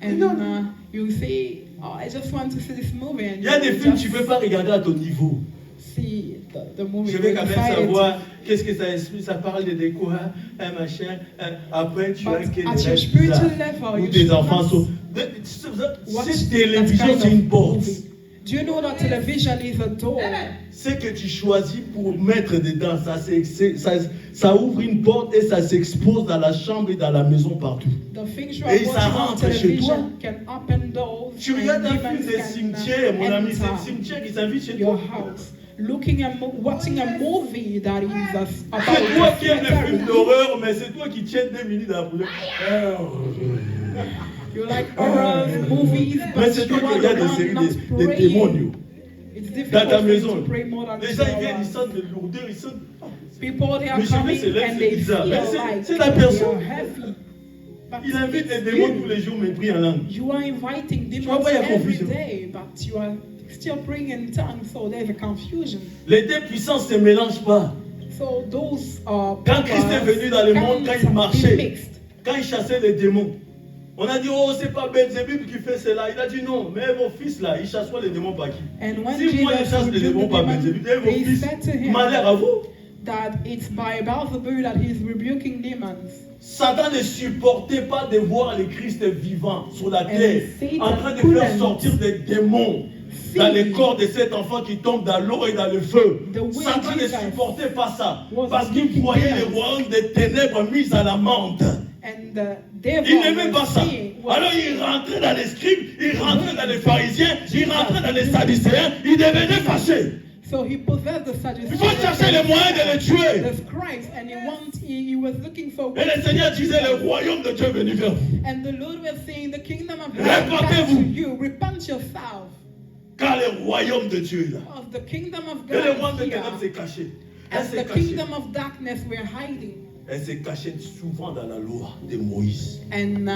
And you say, oh, I just want to see this movie. And Il y a des you films que just tu ne peux pas regarder à ton niveau. see the movie. Je vais You quand même decide savoir qu'est-ce que ça explique. Ça parle de quoi, un machin. Après, tu as But quel at your rêve spiritual bizarre. level, Où you tes should enfants not sont. watch Cette that télévision, kind c'est une of porte. movie. Do you know that television is a door? Ce que tu choisis pour mettre dedans, ça ouvre une porte et ça s'expose dans la chambre et dans la maison partout. The things you Et are ça watching on rentre chez toi. television can open doors. Tu and regardes un demons film de can cimetière, mon ami, c'est le enter cimetière qui s'invite chez your toi. house. Watching a movie that is about C'est toi the qui aimes les cemetery. films d'horreur, mais c'est toi qui tiens 2 minutes à la boulette. You like horror movies, Mais but c'est you toi qui are regardes the des one séries not des praying. démoniaux. It's Dans difficult ta for you maison. to pray more than Les gens 2 ils viennent, ils hours. sentent de lourdeur, ils sentent. People, they are Mais je vais coming se lève, and c'est they bizarre. feel Mais like c'est la they personne. are heavy. But Il invite les it's démons you. tous les jours, mais prie en langue. You are inviting vois demons pas, il y a every confusion. day, but you are still praying in tongues, so there's a confusion. Les deux puissances ne se mélangent pas. So those Quand Christ est venu dans le monde, quand il marchait, mixed. quand il chassait les démons, On a dit, oh, c'est pas Belzébub qui fait cela. Il a dit non, mais vos fils là, ils chasseront les démons par qui? Si moi je chasse les démons par Belzébub, et vos fils, malheur à vous. That it's by Beelzebub that he's rebuking demons. Satan ne supportait pas de voir le Christ vivant sur la terre, en train de faire sortir des démons dans les corps de cet enfant qui tombe dans l'eau et dans le feu. Satan ne supportait pas ça, parce qu'il voyait le royaume des ténèbres mis à l'amende. Il n'aimait pas ça. Alors il rentrait dans les scribes, il rentrait dans les pharisiens, il rentrait dans les sadducéens, il devenait fâché. So he possessed the Sadducees. Il faut chercher les moyens de les tuer. The scribes, and he was looking for. Et le Seigneur disait, le royaume de Dieu est venu vers vous. And the Lord was saying, the kingdom of God comes to you. Repent yourself. Car le royaume de Dieu est là. Of the kingdom of Et le God royaume de is here. ténèbres s'est caché. As the kingdom of darkness were hiding. Elle s'est cachée souvent dans la loi de Moïse. And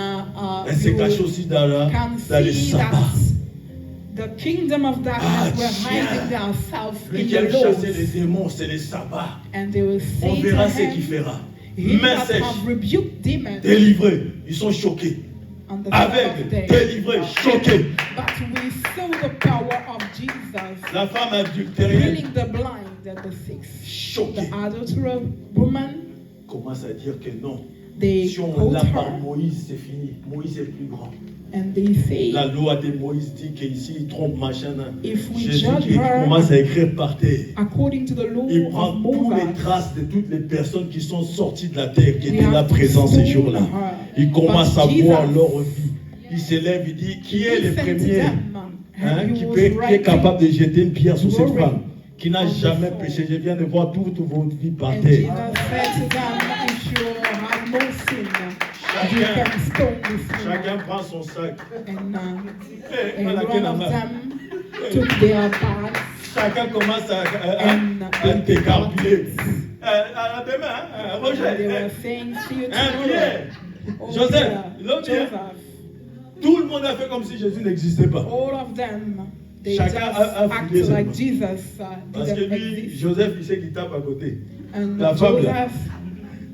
elle s'est cachée aussi dans les sabbats. The kingdom of darkness were hiding themselves lui in qui aime the laws. chasser les démons, c'est les sabbats. And they will say on verra to ce him, qu'il fera. He Main that sèche, have rebuked demons délivrés, ils sont choqués. on the Aveugles, day. délivrés, choqués. But we saw the power of Jesus La femme adultérienne, healing the blind and the sick. choquée, The adulterous woman, commence à dire que non. they Si on quote l'a par her Moïse, c'est fini. Moïse est plus grand. and they say, La loi de Moïse dit qu'ici, il trompe machin. if we Jésus judge qui her commence à écrire par terre. according to the law Il prend of toutes les Moses, traces de toutes les personnes qui sont sorties de la terre, qui we étaient là have présents ces stoned jours-là. her. Il commence But à Jesus, voir leur vie. Il s'élève, il dit, qui est le he sent premier them, and he qui was est writing capable de jeter une pierre sur cette glory femme qui n'a on the jamais floor. péché? Je viens de voir toute votre vie par And terre. Jesus said to them, if you have no sin, you can stone this Chacun woman. prend son sac. And Voilà, one of them took their bags Chacun commence and à décarbuler. À demain, and they were Roger. saying, see you Pierre. tomorrow. Oh, Joseph, Peter, l'autre, hein? Joseph, Tout le monde a fait comme si Jésus n'existait pas. all of them, they Chacun just a foulé act like seulement. Jesus Parce que didn't lui, exist. Joseph, il sait qu'il tape à côté. And la femme, là. Joseph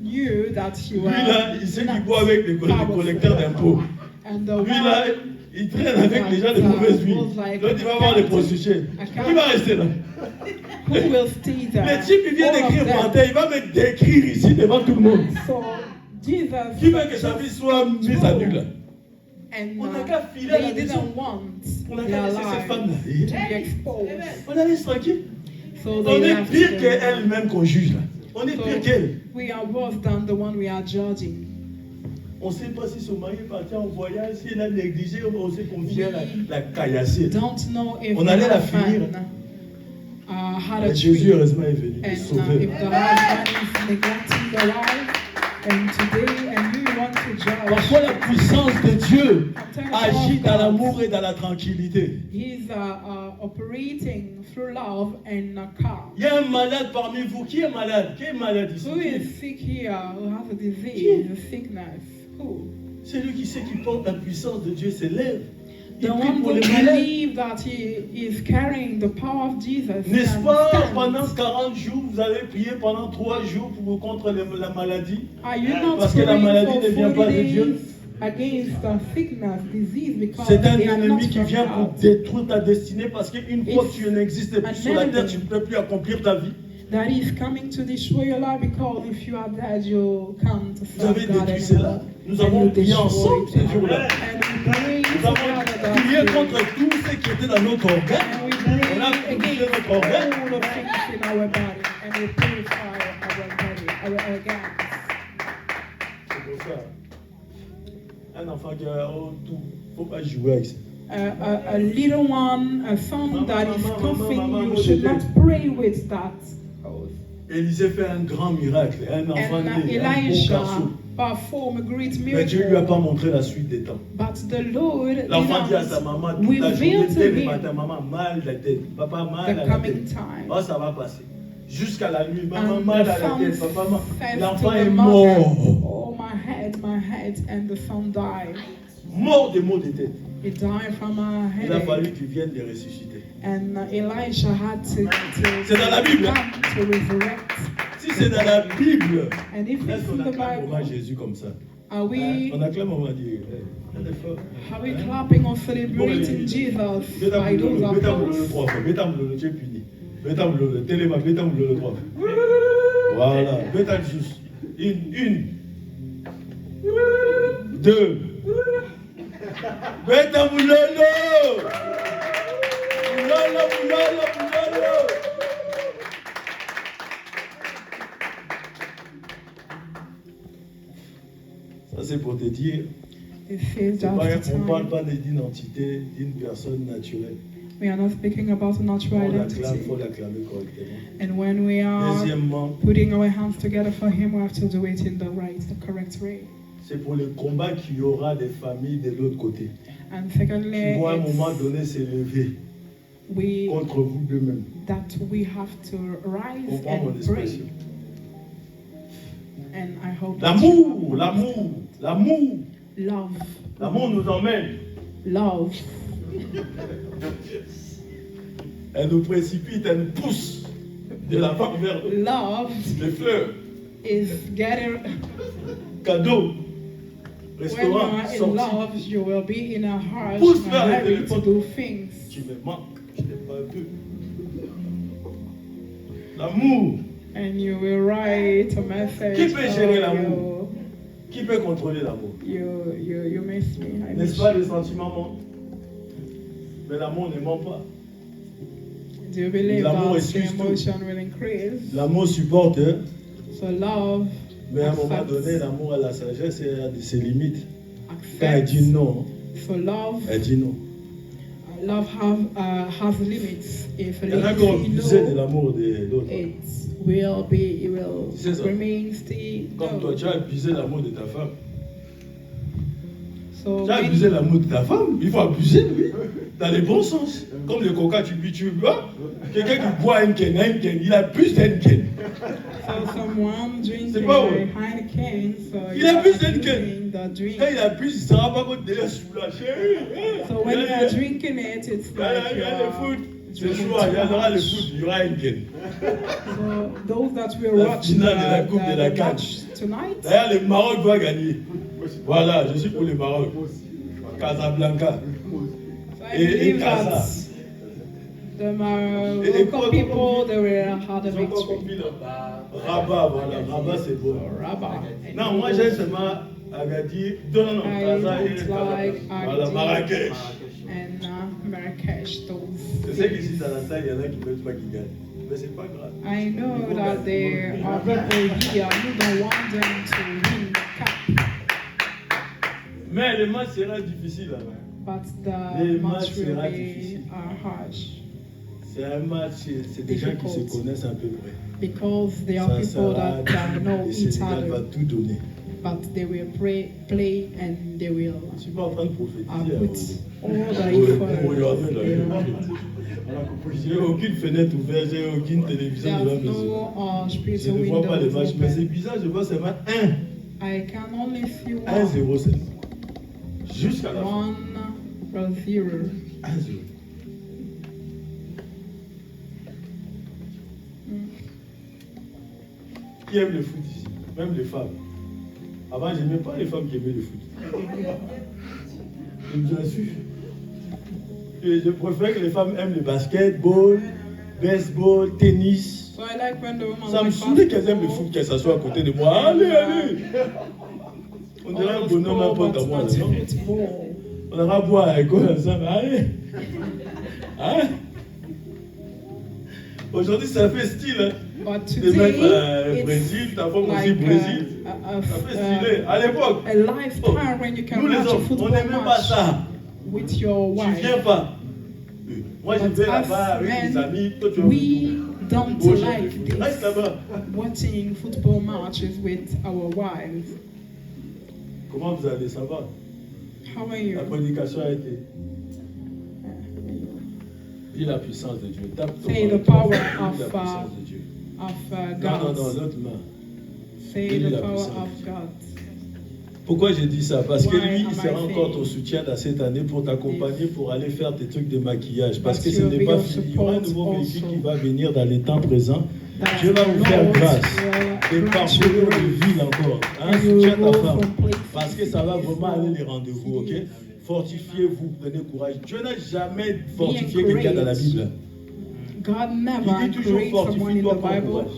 knew that he Lui, was là, il sait qu'il boit avec les powerful. collecteurs d'impôts. And the Lui, là, one il traîne avec les gens de mauvaise vie. L'autre, il va voir les prostituées. Qui va rester là? who will stay there? Le type, il vient All of d'écrire them. par terre, il va me décrire ici devant tout le monde. So Jesus, Qui veut que sa vie soit mise à nu là? and On n'a qu'à filer à la they maison. didn't want On n'a their qu'à laisser cette lives femme to là. be exposed. On la laisse tranquille. So On they est left pire them. qu'elle-même qu'on juge là. On est So pire qu'elle. we are worse than the one we are judging. On ne sait pas si son mari est parti en voyage, si elle a négligé, on sait qu'on vient la caillasser. Don't know if On the allait la finir. husband had a Mais Jésus, tree, heureusement, est venu. Il est and sauvé. if the husband is neglecting the wife, and today and you want to judge, Parfois, la puissance de Dieu agit dans l'amour et dans la tranquillité. he's operating through love and calm. Il y a un malade parmi vous. Qui est malade? Qui est malade ici? Who is sick here? Who has a disease, a sickness? Who? Celui qui sait qu'il porte la puissance de Dieu s'élève. Il The prie one pour who les malades. believes that he is carrying the power of Jesus. N'est-ce and pas, stands. pendant 40 jours, vous allez prier pendant 3 jours contre la maladie? Are you not Parce que la praying maladie for ne vient 40 pas de Dieu. days against sickness, disease, because C'est un they are not ennemi qui from vient pour God? détruire ta destinée parce qu'une fois It's que tu n'existes plus an sur la terre, enemy. tu ne peux plus accomplir ta vie. That is coming to destroy your life, because if you are dead, you can't Vous serve avez God détruit cela. anymore. Nous And avons you prié destroy ensemble it. ces jours-là. And we pray Nous avons together that prié day. contre tout ce qui était dans notre organe. And we pray On a purifié against notre organe. all the things in our body, and we purify our body, our organs. C'est pour ça. Un enfant qui a tout, il ne faut pas jouer avec ça. A little one, a son that is coughing, Mama, you should not pray with that. Élisée fait un grand miracle. Un enfant And né, un beau Elijah garçon. performed a great Mais Dieu ne lui a pas miracle. montré la suite des temps. But the Lord did L'enfant dit à sa not maman toute la journée, reveal to dès le matin, him maman, mal la tête, papa, mal the à la coming tête. time. Oh, ça va passer. Jusqu'à la nuit, maman, And mal the à la son tête, papa, mal. said L'enfant to est the mother, mort. oh my head, and the son died. Mort des maux de tête. He died from a Il a fallu headache. qu'il vienne les ressusciter. And Elisha had to C'est dans la Bible. come to resurrect. Si c'est dans la Bible, And if est-ce it's qu'on in the acclame Bible, à Jésus comme ça? Are we On acclame, on va dire. Elle est forte. are we clapping or celebrating Jesus by those applause? Tu es puni. Voilà. Juste. Une. Deux. Ça c'est pour te dire. On ne parle pas d'identité d'une personne naturelle. We are not speaking about a natural identity. Il faut l'acclamer correctement. And when we are Deuxièmement, putting our hands together for Him, we have to do it in the correct way. C'est pour le combat qu'il y aura des familles de l'autre côté. And secondly, qui vont à un moment donné s'élever contre vous deux-mêmes. That we have to rise Comprends and pray. And I hope l'amour. Love. L'amour nous emmène. Love. Elle nous précipite, elle nous pousse de l'avant vers les fleurs. Is getting cadeau. Restaurant, when you are in love, you will be in a rush and hurry to do things. Tu me manques, je n'ai pas vu. L'amour. And you will write a message. Qui peut gérer l'amour? Qui peut contrôler l'amour? You miss me. N'est-ce pas, les sentiments mentent? Mais l'amour ne ment pas. Do you believe that the emotion will increase? L'amour supporte. So love. Mais à un moment donné, l'amour a la sagesse et a ses limites. Quand elle dit non, elle dit non. Love has limits. If il y en a qui ont abusé de l'amour de l'autre. It will remain still. Comme toi, tu as abusé de l'amour de ta femme. Tu as abusé de l'amour de ta femme. Il faut abuser, oui, dans le bon sens. Comme le coca, tu bois. Quelqu'un qui boit un Ken, il abuse d'un Ken. So someone drinking Heineken, il abuse d'un Ken. Quand il abuse, il ne sera pas contre de soulager. So when you are drinking it, it's like il y a le foot. C'est chaud, il y aura le foot, il y aura un Ken. So those that will watch the match tonight. D'ailleurs, le Maroc va gagner. Voilà, je suis pour le Maroc. Casablanca. Et Casa. The Moroccan people, they will have a victory. Rabat, voilà, Rabat c'est beau. Rabat. Non, moi j'ai seulement Agadir, non, Casa et voilà, Marrakech. And Marrakech, those. Je sais qu'ici dans la salle, il y en a qui ne veulent pas qu'ils gagnent. Mais c'est pas grave. I know that there are people here who don't want them to win the cup. Mais le match sera difficile. But the match will be harsh. C'est un match, c'est des gens qui se connaissent à peu près. Because there are people that know each other. Va tout donner. But they will play and they will Je suis pas en train de prophétiser. Put all the effort. J'ai aucune fenêtre ouverte, j'ai aucune télévision de la maison. Je ne vois pas les matchs, mais c'est bizarre, je vois seulement 1. I can only see 1-0 seulement. Jusqu'à la fin. 1-0. 1-0. Qui aime le foot ici? Même les femmes. Avant, je n'aimais pas les femmes qui aimaient le foot. Bien sûr. Et je préfère que les femmes aiment le basketball, baseball, tennis. So I like when the women Ça me saoule qu'elles aiment le foot, qu'elles s'assoient à côté de moi. Allez, allez! On dirait un bonhomme, un pote à moi. On ira boire à l'école ensemble. Allez! Hein? Aujourd'hui, ça fait style. Hein? De mettre Brésil, ta femme aussi Brésil. Ça fait stylé. À l'époque, nous les hommes, on n'aimait pas ça. With your wife. Tu viens pas. Moi, je vais là-bas avec mes amis. Toi, tu we don't like this. Reste là-bas. Watching football matches with our wives. Comment vous allez, ça va? How are you? La prédication a été. Dis la puissance de Dieu. Say the power of God. Non, l'autre main. Say the power of God. Pourquoi j'ai dit ça? Parce que lui, il sera encore ton soutien dans cette année pour t'accompagner, pour aller faire tes trucs de maquillage. Parce que ce n'est pas fini. Il y aura un nouveau véhicule qui va venir dans les temps présents. Dieu va vous faire grâce. département de ville encore. Hein, And you soutiens ta go femme. from place Parce que ça va vraiment aller les rendez-vous, ok? Yes. Fortifiez-vous, prenez courage. Dieu n'a jamais Be fortifié quelqu'un dans la encouraged. Bible. God never Il dit toujours, encouraged someone in the fortifie-toi, prends Bible, courage.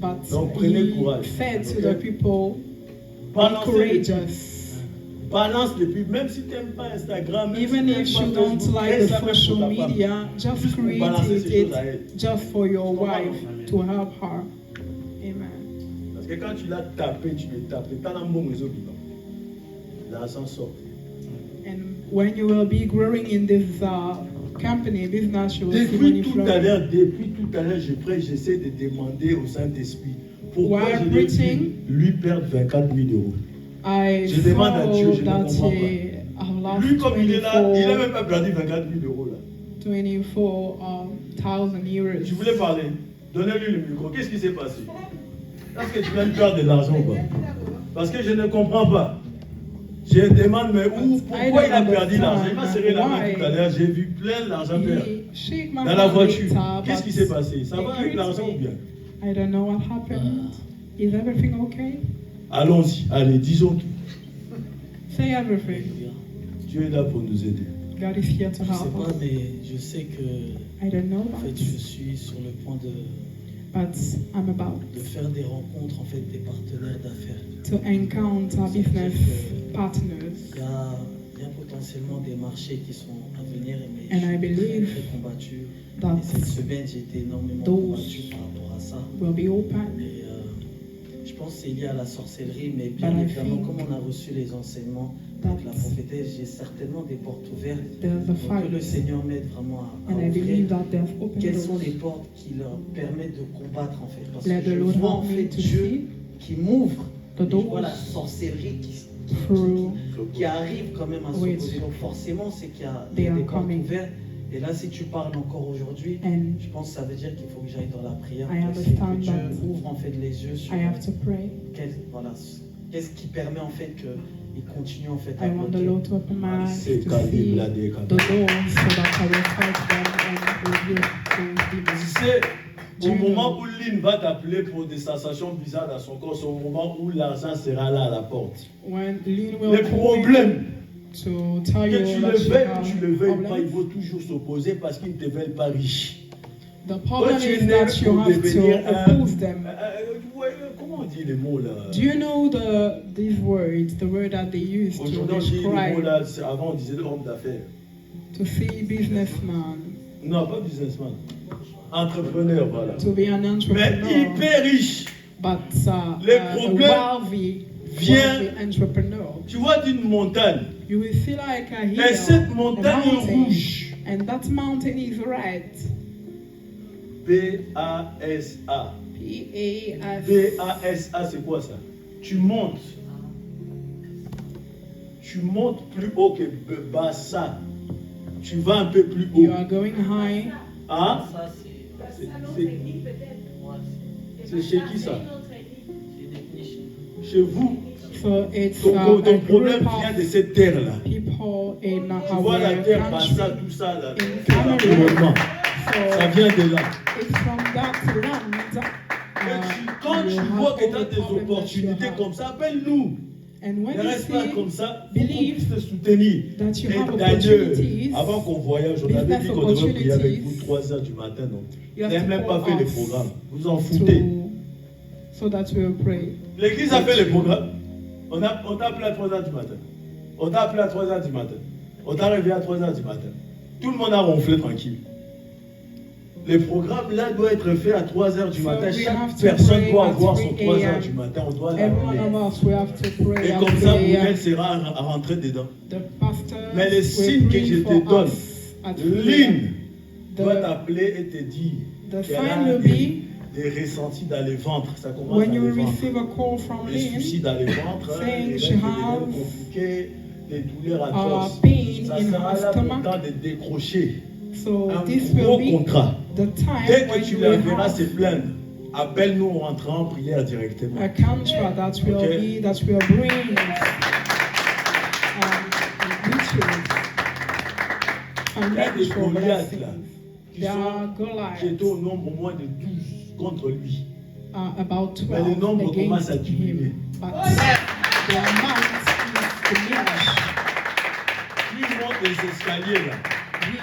but Donc, prenez he courage, said to okay? the people, be Balancez les pubs. courageous. Balance les pubs, même si tu n'aimes pas Instagram, même Even si if tu you n'aimes pas don't Facebook, like crée the ça même pour social ta femme. media, just Juste pour create balancer ces choses à elle. it just for your wife to help her. Amen. Parce que quand tu l'as tapé, tu l'as tapé. Tu as un bon réseau vivant. L'argent sort. And when you will be growing in this company, business, you will see money Depuis tout à l'heure, flowing. je prie, j'essaie de demander au Saint-Esprit pourquoi While je preaching, lui perdre 24 000 euros. I Je demande à Dieu, saw je ne that comprends I've lost Lui, comme il est là, il n'a même 24 pas perdu 24 000 euros là. 24,000 euros. Je voulais parler. Donnez-lui le micro. Qu'est-ce qui s'est passé? Est-ce que tu viens de perdre de l'argent ou pas? Parce que je ne comprends pas. Je demande, mais où, pourquoi il a perdu l'argent? Il m'a serré la main tout à l'heure. J'ai vu plein d'argent perdre. Dans la voiture. Qu'est-ce qui s'est passé? Ça va avec l'argent ou bien? I don't know what happened. Is everything okay? Allons-y. Allez, disons tout. Say everything. Dieu est là pour nous aider. God is here to Je sais help pas, us. mais je sais que I don't know en fait, that, je suis sur le point but I'm about de faire des rencontres, en fait, des partenaires d'affaires. to encounter business partners. Il y a potentiellement des marchés qui sont à venir, mais And je I suis believe très combattu. that Et cette semaine, j'ai été énormément those combattu par rapport à ça. will be open. Et je pense que c'est lié à la sorcellerie, mais But bien I évidemment, think comme on a reçu les enseignements that avec la prophétesse, j'ai certainement des portes ouvertes. there's a Donc, que le fight. Seigneur m'aide vraiment à And I believe ouvrir. that there's open Quelles sont les doors. portes qui leur permettent de combattre en fait? Parce Let que the je Lord vois en help me fait to Dieu see qui m'ouvre. the Et je vois la doors sorcellerie through qui arrive quand même à which s'opposer. Donc forcément, c'est qu'il y a they des are portes coming. ouvertes. Et là, si tu parles encore aujourd'hui, and je pense que ça veut dire qu'il faut que j'aille dans la prière. I Parce que understand Dieu that ouvre en fait les yeux sur I have to pray. qu'est-ce qui permet en fait qu'il continue en fait à I want the bloquer. Lord to open my eyes C'est to Kali see Bladé, the Kali. doors so that I will fight them and rebuke those demons. C'est Do au you moment know? où Lynn va t'appeler pour des sensations bizarres dans son corps, c'est au moment où l'argent sera là à la porte. When Lynn will Les call problèmes, to tell que you tu that le she veuilles ou has tu le veuilles pas, problems, il faut toujours s'opposer parce qu'ils ne te veulent pas riche. the problem tu es is né that you pour have devenir to un- oppose them. Ouais, comment on dit les mots là? Do you know these words, the word that they use to Aujourd'hui on dit les mots describe là, avant on disait homme d'affaires. to see businessman, Non, pas businessman. Entrepreneur, voilà. to be an Mais entrepreneur, hyper riche. but Les a problèmes wealthy viennent- entrepreneur. Tu vois d'une montagne. You will see like a hill, Et cette a montagne est mountain, rouge. and that mountain is red. B-A-S-A. P-A-S. B-A-S-A, c'est quoi ça? Tu montes. Tu montes plus haut que Bassa. Tu vas un peu plus haut. You are going high. Hein? Ça, C'est chez qui ça? c'est des niches. Chez vous. So it's Ton a problème group vient of de cette terre-là. people in Tu vois la our terre, Bassa, country. tout ça là. In C'est l'environnement. So Ça vient de là. it's from that land. Quand you tu have vois que all tu as the des problems that you opportunités have. comme ça, appelle-nous. And when Ne you reste pas see comme ça, faut qu'on believe puisse te soutenir. that you Et have d'ailleurs, opportunities, avant qu'on voyage, on avait business dit qu'on devrait prier avec opportunities, vous 3h du matin. Non. you Vous have n'avez to même pas call fait les us programmes. Vous en foutez. so that we will pray. L'église a fait les programmes. On t'a appelé à 3h du matin. On t'a appelé à 3h du matin. On t'a réveillé à 3h du matin. Tout le monde a ronflé tranquille. Les programmes là doivent être faits à 3h du So matin. we Chaque have to personne pray doit at avoir son 3 3h du matin. On doit Every l'appeler. one of us, we have to pray Et at comme ça, 3 Boubelle sera à rentrer dedans. The pastor Mais les signes que je te donne, Lynn doit t'appeler et te dire the qu'elle sign a will be des ressentis dans les ventres. Ça commence when dans you les ventres. receive a call from Des soucis Lynn, dans les ventres, saying des she règles has compliquées, des douleurs atroces. pain Ça in sera her là pour stomach. temps de décrocher So un this gros will be contrat. the time Dès que when tu you la will verras have se plaindre, appelle-nous, on rentrera en prière directement. a contract that will Okay. be that will bring riches, Il y a des financial Goliaths là, blessings. qui There are étaient au Goliaths. nombre au moins de 12 contre lui. about Mais le 12 nombre commence à against diminuer. him, but the amount is diminished. Plus il monte les escaliers là, He's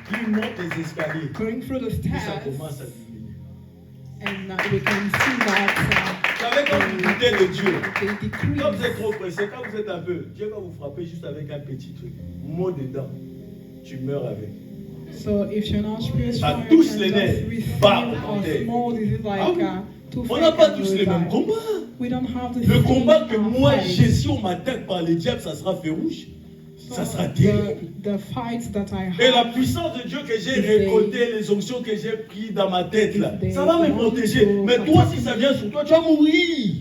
plus il monte les escaliers, going through the plus ça stairs, commence à diminuer. and we can see that Vous savez, quand vous doutez de Dieu, they decrease. quand vous êtes trop pressé, quand vous êtes un peu, Dieu va vous frapper juste avec un petit truc. Mot dedans, tu meurs avec. So if you're not spiritual, À you tous can les just nerfs, receive bam, a monter. small disease like Ah oui. toothache On n'a pas and tous you les die. mêmes combats. We don't have the Le same, combat que moi fight. j'ai, si on m'attaque par les diables, ça sera fait rouge. Ça sera terrible. The fights that I Et la have, puissance de Dieu que j'ai récoltée, les onctions que j'ai prises dans ma tête là, ça va me protéger. Mais toi, si ça vient sur toi, tu vas mourir.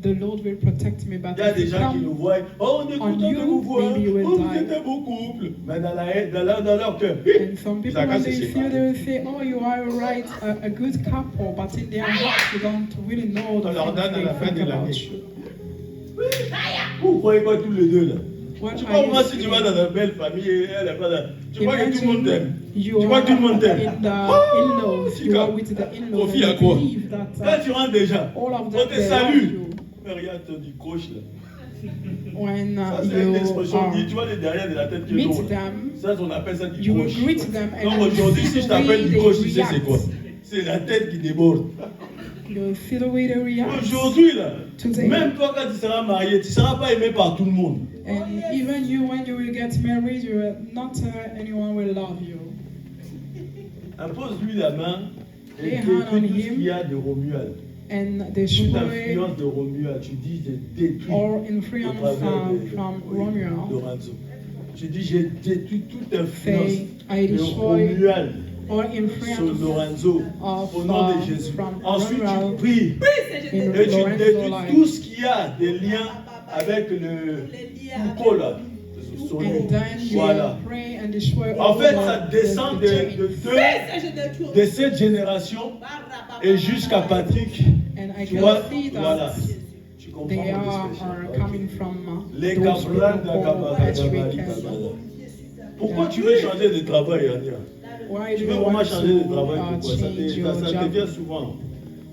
the Lord will protect me. But Il y a if des it gens qui nous comes voient, oh, on est content de vous voir, maybe you will oh, vous die. êtes un beau couple. Mais dans leur cœur, And some people, chacun when s'est they see you, séparé. they will say, "Oh, you are right, a good couple," but in their hearts, you don't really know the On leur donne à la things fin they de think about l'année. you. Vous croyez quoi tous les deux là? What Tu are vois, you moi, si tu vas saying? dans une belle famille, elle est pas là. Tu vois que tout le monde t'aime. You Tu vois que tout le monde t'aime. in the Oh, in-laws, si you quand- are with the in-laws, Confie and à you quoi? believe that Quand tu rentres déjà, all of on them te they love salue. you. Mais regarde, ton dit croche là. When Ça, c'est une you expression dit, tu vois les derrière de la tête qui est meet lourde. them, Ça, on appelle ça du you will croche. greet them and Donc you aujourd'hui, see si je the t'appelle way du they croche, tu sais c'est react. quoi? C'est la tête qui déborde. You see the way they react. Aujourd'hui, là, Today. même toi, quand tu seras marié, tu ne seras pas aimé par tout le monde. And even you, when you will get married, you will not anyone will love you. Impose-lui la main et Lay détruis hand on tout ce him. qu'il y a de Romuald. And Toute destroy influence de Romuald. Tu dis, j'ai détruit all au influence travers de from oui, Romuald. Lorenzo. Tu dis, j'ai détruit toute influence Say, I de destroy Romuald all sur influence Lorenzo. of, Au nom de Jésus. from Ensuite, tu Romuald pries. in Et tu Lorenzo's détruis life. tout ce qu'il y a des liens avec le Foucault là. Son nom. And then you Voilà. will pray and destroy En all fait, ça descend the de chains. cette génération et jusqu'à Patrick. And I Tu can vois, see that voilà. Tu comprends they mon are expression. coming from Les those Gabrans people d'Akabara, Patrick Gabari, and Gabara. Pourquoi tu veux changer de travail, Ania? why Tu do veux you vraiment want changer de to travail? Pourquoi? change your Ça te job? vient souvent.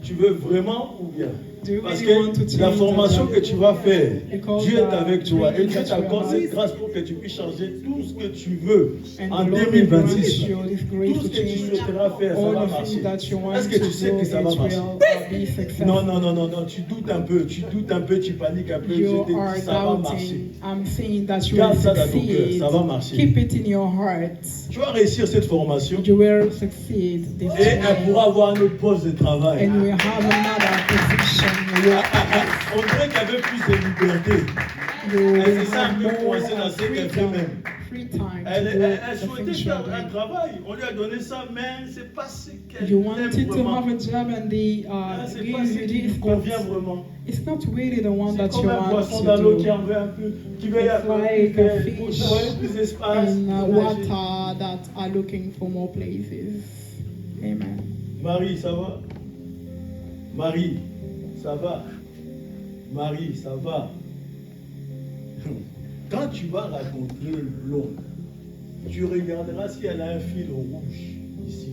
Tu veux vraiment ou bien? Do you Parce really want to que change la formation the que tu vas faire, Because Dieu est the avec toi et training Dieu that you t'accorde have, cette grâce pour que tu puisses changer tout ce que tu veux and en the Lord will grant 2026. you this grace Tout ce to que tu change souhaiteras faire, ça all va the marcher. things that you want Est-ce que to tu sais do, que ça va it marcher? will be successful. Non, non, non, non, non, tu doutes un peu, tu paniques un peu. Je You te are dis, ça va marcher. doubting. I'm saying that you Garde will ça dans ton cœur, succeed. ça va marcher. Keep it in your heart. Tu vas réussir cette formation You will succeed this et elle training. pourra avoir un autre poste de travail. And we have another position. On dirait qu'il y avait plus de liberté. You Elle will s'est ça un have peu coincée dans more ce qu'elle fait freedom, même. free time Elle to do the souhaitait things you are faire un doing. travail. On lui a donné ça, mais c'est pas ce qu'elle You aime wanted to vraiment. have a job and they C'est gave pas ce you qui lui this, convient but vraiment. it's not really the one C'est that comme you un want poisson to dans l'eau do. qui en veut un peu, qui veut It's like a fish plus d'espace. in plus d'énergie. water that are looking for more places. Amen. Marie, ça va? Marie, ça va? Marie, ça va? Quand tu vas rencontrer une blonde, tu regarderas si elle a un fil rouge ici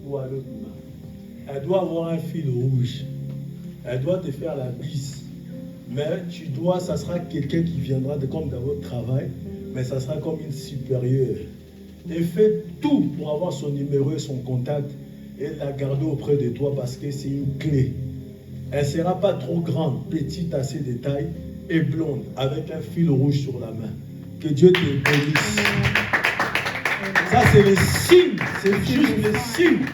ou à l'autre main. Elle doit avoir un fil rouge. Elle doit te faire la bise. Mais ça sera quelqu'un qui viendra comme dans votre travail, mais ça sera comme une supérieure. Et fais tout pour avoir son numéro et son contact et la garder auprès de toi parce que c'est une clé. Elle ne sera pas trop grande, petite à ses détails et blonde avec un fil rouge sur la main. Que Dieu te bénisse. Ça, c'est le signe, c'est juste le signe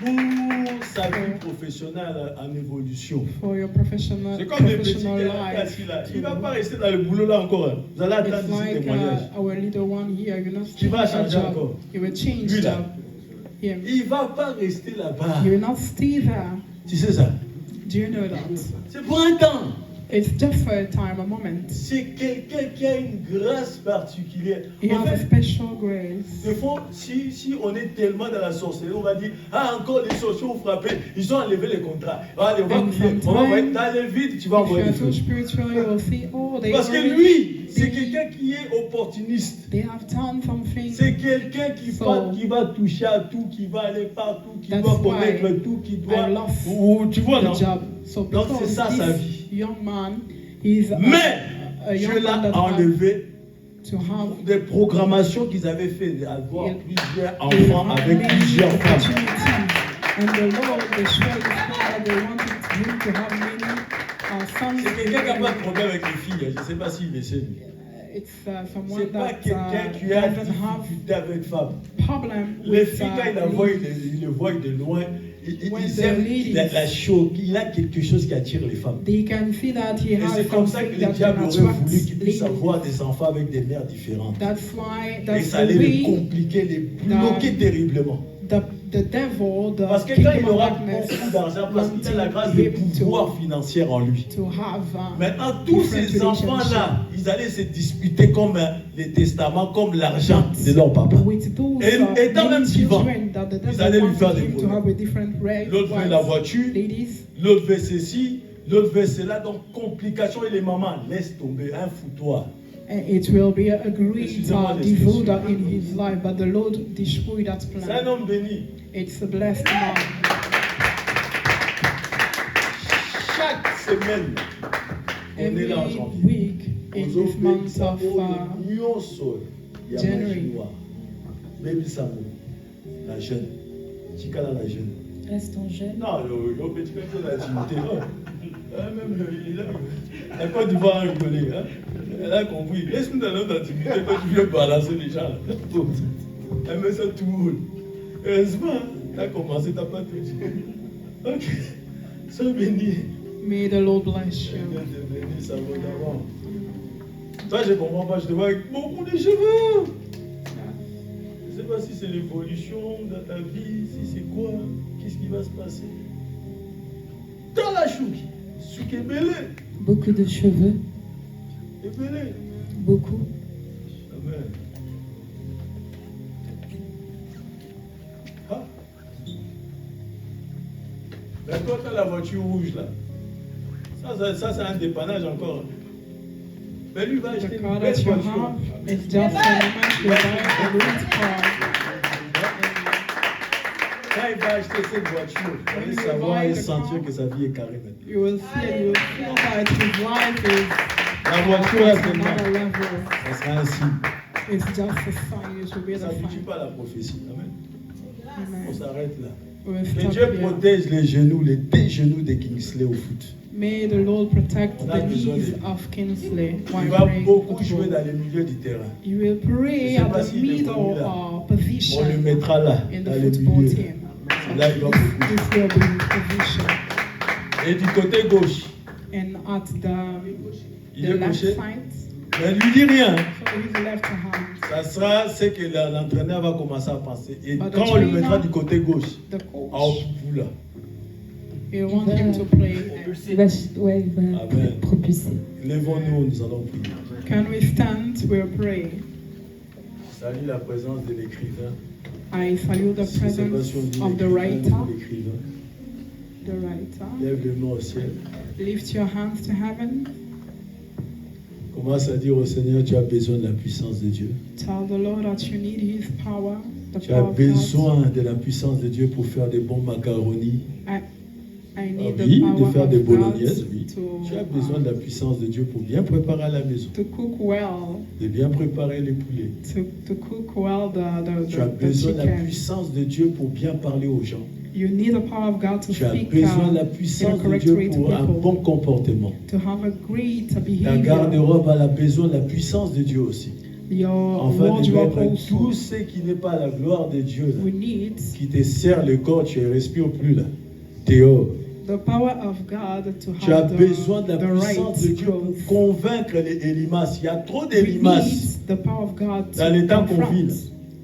The sign pour sa vie professionnelle en évolution. for your professional C'est comme les petits qui professional sont assis life. là. Il ne va pas rester dans le boulot là encore. Hein. Vous allez attendre It's ici like témoignage. our little one here. You're not Qui va staying at changer job. encore. You will change Lui, là. job. Him. Il ne va pas rester là-bas. You will not stay there. Tu sais ça? Do you know that? C'est pour un temps. It's just for a time, a moment. C'est quelqu'un qui a une grâce particulière. You En have a fait, special grace. des fois, si on est tellement dans la sorcellerie, on va dire, ah, encore les sorciers ont frappé, ils ont enlevé les contrats. Allez, on va And prier, on va envoyer, sometimes, dans les vides, tu vas If envoyer you des are too feux. spiritual, you will see, oh, Parce que lui, c'est quelqu'un qui est opportuniste. they have done something. C'est quelqu'un qui, So, qui va toucher à tout, qui va aller partout, qui That's doit why connaître tout, qui doit... I lost Ou, tu vois, the non? job. So Donc, c'est because ça, sa this vie. young man is Mais, a young Dieu man l'a that enlevé to have des programmations qu'ils avaient fait, avoir Il- plusieurs they enfants have avec many plusieurs femmes. opportunities. And the Lord, they showed that they wanted him to have many sons. C'est quelqu'un qui n'a pas de problème avec les filles. Je ne sais pas s'il le sait, lui. It's someone C'est pas that quelqu'un qui a des doesn't have difficultés avec les femmes. problem Les with filles, quand il la voit, il le voit de loin. When Ils the aiment ladies- la chose. Il a quelque chose qui attire les femmes. They can see that he Et has c'est comme ça que something le that diable can aurait attract voulu qu'il puisse ladies. avoir des enfants avec des mères différentes. That's why, Et that's ça the allait les way compliquer, les bloquer terriblement. the devil, Parce the que quand kingdom il of aura darkness beaucoup d'argent, parce qu'il a la grâce wanted de him pouvoir financier en lui. to have Maintenant, tous different ces enfants-là, relationships. ils allaient se disputer comme les testaments, comme l'argent de leur papa. With those Et étant même many vivants, children that the ils allaient devil lui faire wanted des him to problèmes. have a different L'autre veut la wives, voiture, ladies. l'autre veut ceci, l'autre veut cela. Donc, complications. Et les mamans, laisse tomber un foutoir. And it will be a great Excusez-moi disorder l'expression. in his life, but the Lord destroyed that C'est un plan. homme béni. It's a blessed man. Chaque semaine, on est là en Every janvier. week in Aux this month of January. Baby Samu, la jeune. Chikala la jeune. Restons jeunes. Non, le petit peu de l'intimité. Même il a. La Côte d'Ivoire a rigolé. Hein? Elle a compris. Laisse-nous dans notre intimité quand tu viens balancer les gens. Elle met ça tout haut. Heureusement, tu as commencé, tu n'as pas tout dit. Ok. Sois béni. May the Lord bless you. Béni, ça vaut d'avant. Toi, je ne comprends pas. Je te vois avec beaucoup de cheveux. Je ne sais pas si c'est l'évolution de ta vie, si c'est quoi, qu'est-ce qui va se passer. Dans la chouki, souké belé, Beaucoup de cheveux. et belé. Beaucoup. Amen. Ah. Mais quand tu as la voiture rouge là, ça c'est un dépannage encore. Mais lui va The acheter car une belle that you voiture. have is just a moment to buy a great car. Quand il va acheter cette voiture, il When va you savoir buy et the sentir car, que sa vie est carrée maintenant. You will see and you will feel that his life is La voiture est at another maintenant. level. Ça sera un signe. It's just a sign. It will be Ça the ne tue sign. pas la prophétie. Amen. On Amen. s'arrête là. We'll Que stop Dieu here. protège les genoux, les deux genoux de Kingsley au foot. May the Lord protect On a the besoin knees de- of Kingsley Il while va praying beaucoup football. jouer dans les milieux du terrain. You will pray Je sais at pas the s'il est middle venu là. position On le mettra là, in dans the les football milieux. team. Là, il va beaucoup jouer. This will be his position. Et du côté gauche, And at il the est left gaucher. side, Ne lui dis rien. so his left hand, Ça sera ce que l'entraîneur va commencer à penser. Et But the quand on le trainer- mettra du côté gauche, the à coach, Opoupou là, you want him to play. Il va, ouais, il va Amen. propulser. lèvons-nous, nous allons prier. Can we stand? We'll pray. Salut la présence de l'écrivain. I salute the Je ne sais pas presence si on dit of the l'écrivain writer. ou l'écrivain. The writer. Lève les mains au ciel. Lift your hands to heaven. Commence à dire au Seigneur, tu as besoin de la puissance de Dieu. Tell the Lord that you need His power. The Tu as power of God. besoin de la puissance de Dieu pour faire des bons macaronis. I need Oui, the de power faire des of bolognaises, God oui. Tu as to, besoin de la puissance de Dieu pour bien préparer à la maison, to cook well, de bien préparer les poulets. to cook well Tu as the besoin de la chicken. puissance de Dieu pour bien parler aux gens. You need the power of God to Tu as speak besoin de la in a puissance de correct Dieu way to pour un people, bon comportement. to have a great Ta behavior. garde-robe elle a besoin de la puissance de Dieu aussi. Your Enfin, de wardrobe mettre also. tout ce qui n'est pas la gloire de Dieu, là, We need qui te serre le corps, tu ne respires plus là. Dehors. the power of God to Tu as have besoin de la the puissance de right Dieu pour growth. convaincre les limaces. Il y a trop de We limaces need the power of God dans les to temps qu'on confront vit là.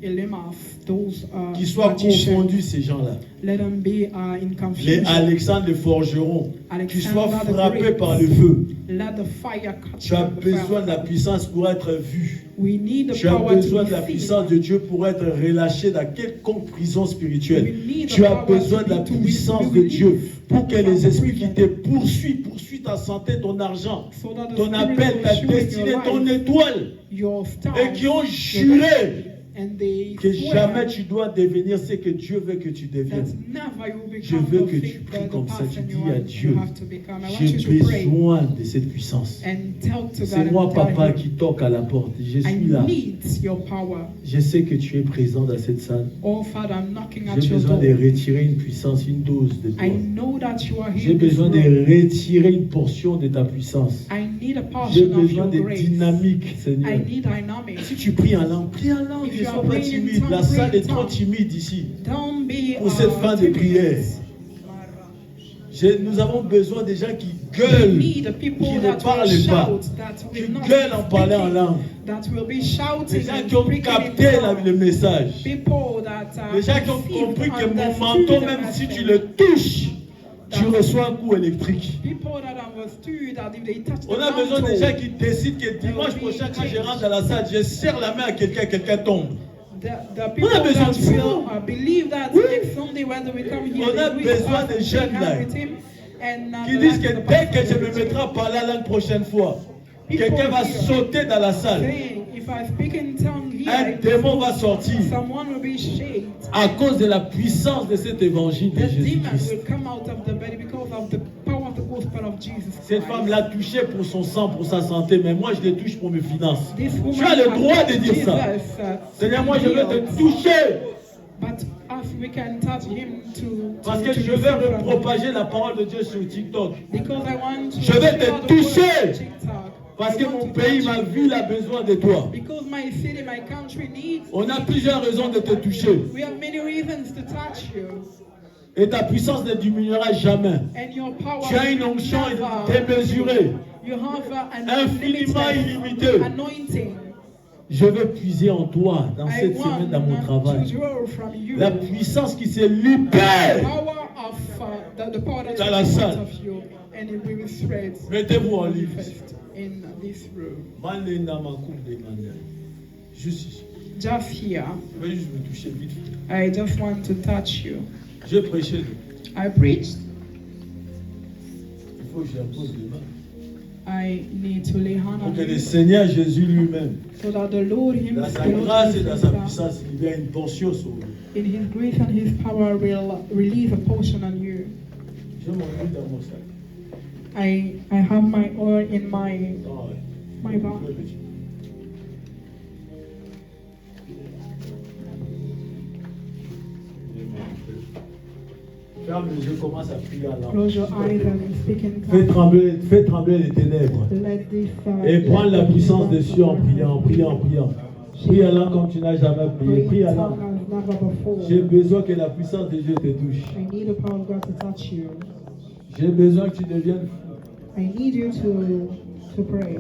eliminate those Qu'ils soient magicians. confondus, ces gens-là. Let them be in Les confusion. Alexandre le forgeron, qu'ils soient Alexander the frappés Great. par le feu. Let the fire catch Tu as them. besoin de la puissance pour être vu. We need the Tu as power besoin to de la be puissance seen. de Dieu pour être relâché dans quelconque prison spirituelle. We need Tu the as power besoin de la to be puissance de released Dieu pour que les from esprits qui prison. te poursuivent ta santé, ton argent, So that the ton spirit appel, will ta show in destinée, your ton life, étoile, your star, et qui ont your juré and they que swear jamais tu dois devenir ce que Dieu veut que tu that deviennes. never you will Je become veux the que tu thing, pries the comme ça, tu person dis you à want- Dieu, you have to become. I want j'ai you to pray besoin de cette puissance. and talk to C'est God moi, and tell papa, him, qui toque à la porte. Je I suis là. need your power. Je sais que tu es présent dans cette salle. Oh Father, I'm knocking at J'ai your besoin door. de retirer une puissance, une dose de toi. I know that you are here. J'ai in this besoin de room. retirer une portion de ta puissance. I need a J'ai portion of besoin your de grace. dynamique, I Seigneur. need dynamic. Si tu pries en langue, prie en langue. If Ne you sois are pas praying in timide. La tongues, salle pray est in trop tongues. timide ici. Don't be Pour cette fin de timid. prière. Nous avons besoin des gens qui We gueulent, need the people qui ne that will parlent pas, shout, that qui will not gueulent en be parlant en speaking, langue. that will be Les shouting gens and qui ont speaking capté in tongues. le message. People that Les gens qui ont perceive, compris que mon understood menton, the même si message. tu le touches, tu reçois un coup électrique. People that understood that if they touch the On a besoin mantle, des gens qui décident que dimanche prochain, quand je rentre dans la salle, je serre la main à quelqu'un tombe. the people On a besoin that de will ça. believe that Oui. next Sunday when they will come here, On a they will besoin have des to jeunes hang là with him and, Qui the disent rest que of the dès que pastor je me will mettrai à parler la langue prochaine fois, People quelqu'un va here sauter dans la salle. saying, if I speak in tongue Un here, démon va sortir someone will be shaken. à cause de la puissance de cet évangile de The demon Jésus-Christ. will come out of the body because of the power of the gospel of Jesus Cette Christ. femme l'a touché pour son sang, pour sa santé, mais moi je les touche pour mes finances. This Tu woman as le has droit de touched dire ça. Jesus, Seigneur, moi je veux healed. te toucher But as we can touch him to parce que to je vais receive from him. propager la parole de Dieu sur TikTok. Because I want to Je vais share te the word toucher. on TikTok. Parce I que want mon to pays, touch ma you. ville a besoin de toi. Because my city, my country needs. On a plusieurs raisons de te toucher. We have many reasons to touch you, Et ta puissance ne diminuera jamais. and your power. Tu as une onction never- démesurée. You have an Infiniment unlimited illimité. anointing. Je veux puiser en toi dans I cette want semaine dans mon to travail. draw from you. La puissance qui se libère. Power of the power that Dans la is salle. out of you, and it will spread. Mettez-vous en ligne. Manifest in this room. Malena Makoum de Mania. Juste ici. Just here, Je vais juste me toucher vite. I just want to touch you. Je prêchais. I preached. Il faut que j'impose les mains. I need to lay hand Pour on que le you Seigneur Jésus lui-même, so that the Lord dans sa Himself, grâce et dans sa puissance, il y a une portion sur vous. in His grace and His power, will release a portion on you. Je m'ennuie dans mon sac. I have my oil in my Ah ouais. my bag. Très petit. Ferme les yeux, commence à prier à l'âme. Close your eyes and speak in Fais tongues. trembler les ténèbres. Let this Et prends la puissance de dessus en priant. Prie à l'âme comme tu n'as jamais prié. Prie à l'âme. J'ai besoin que la puissance de Dieu te touche. I need the power of God to touch you. J'ai besoin que tu deviennes fou. I need you to pray.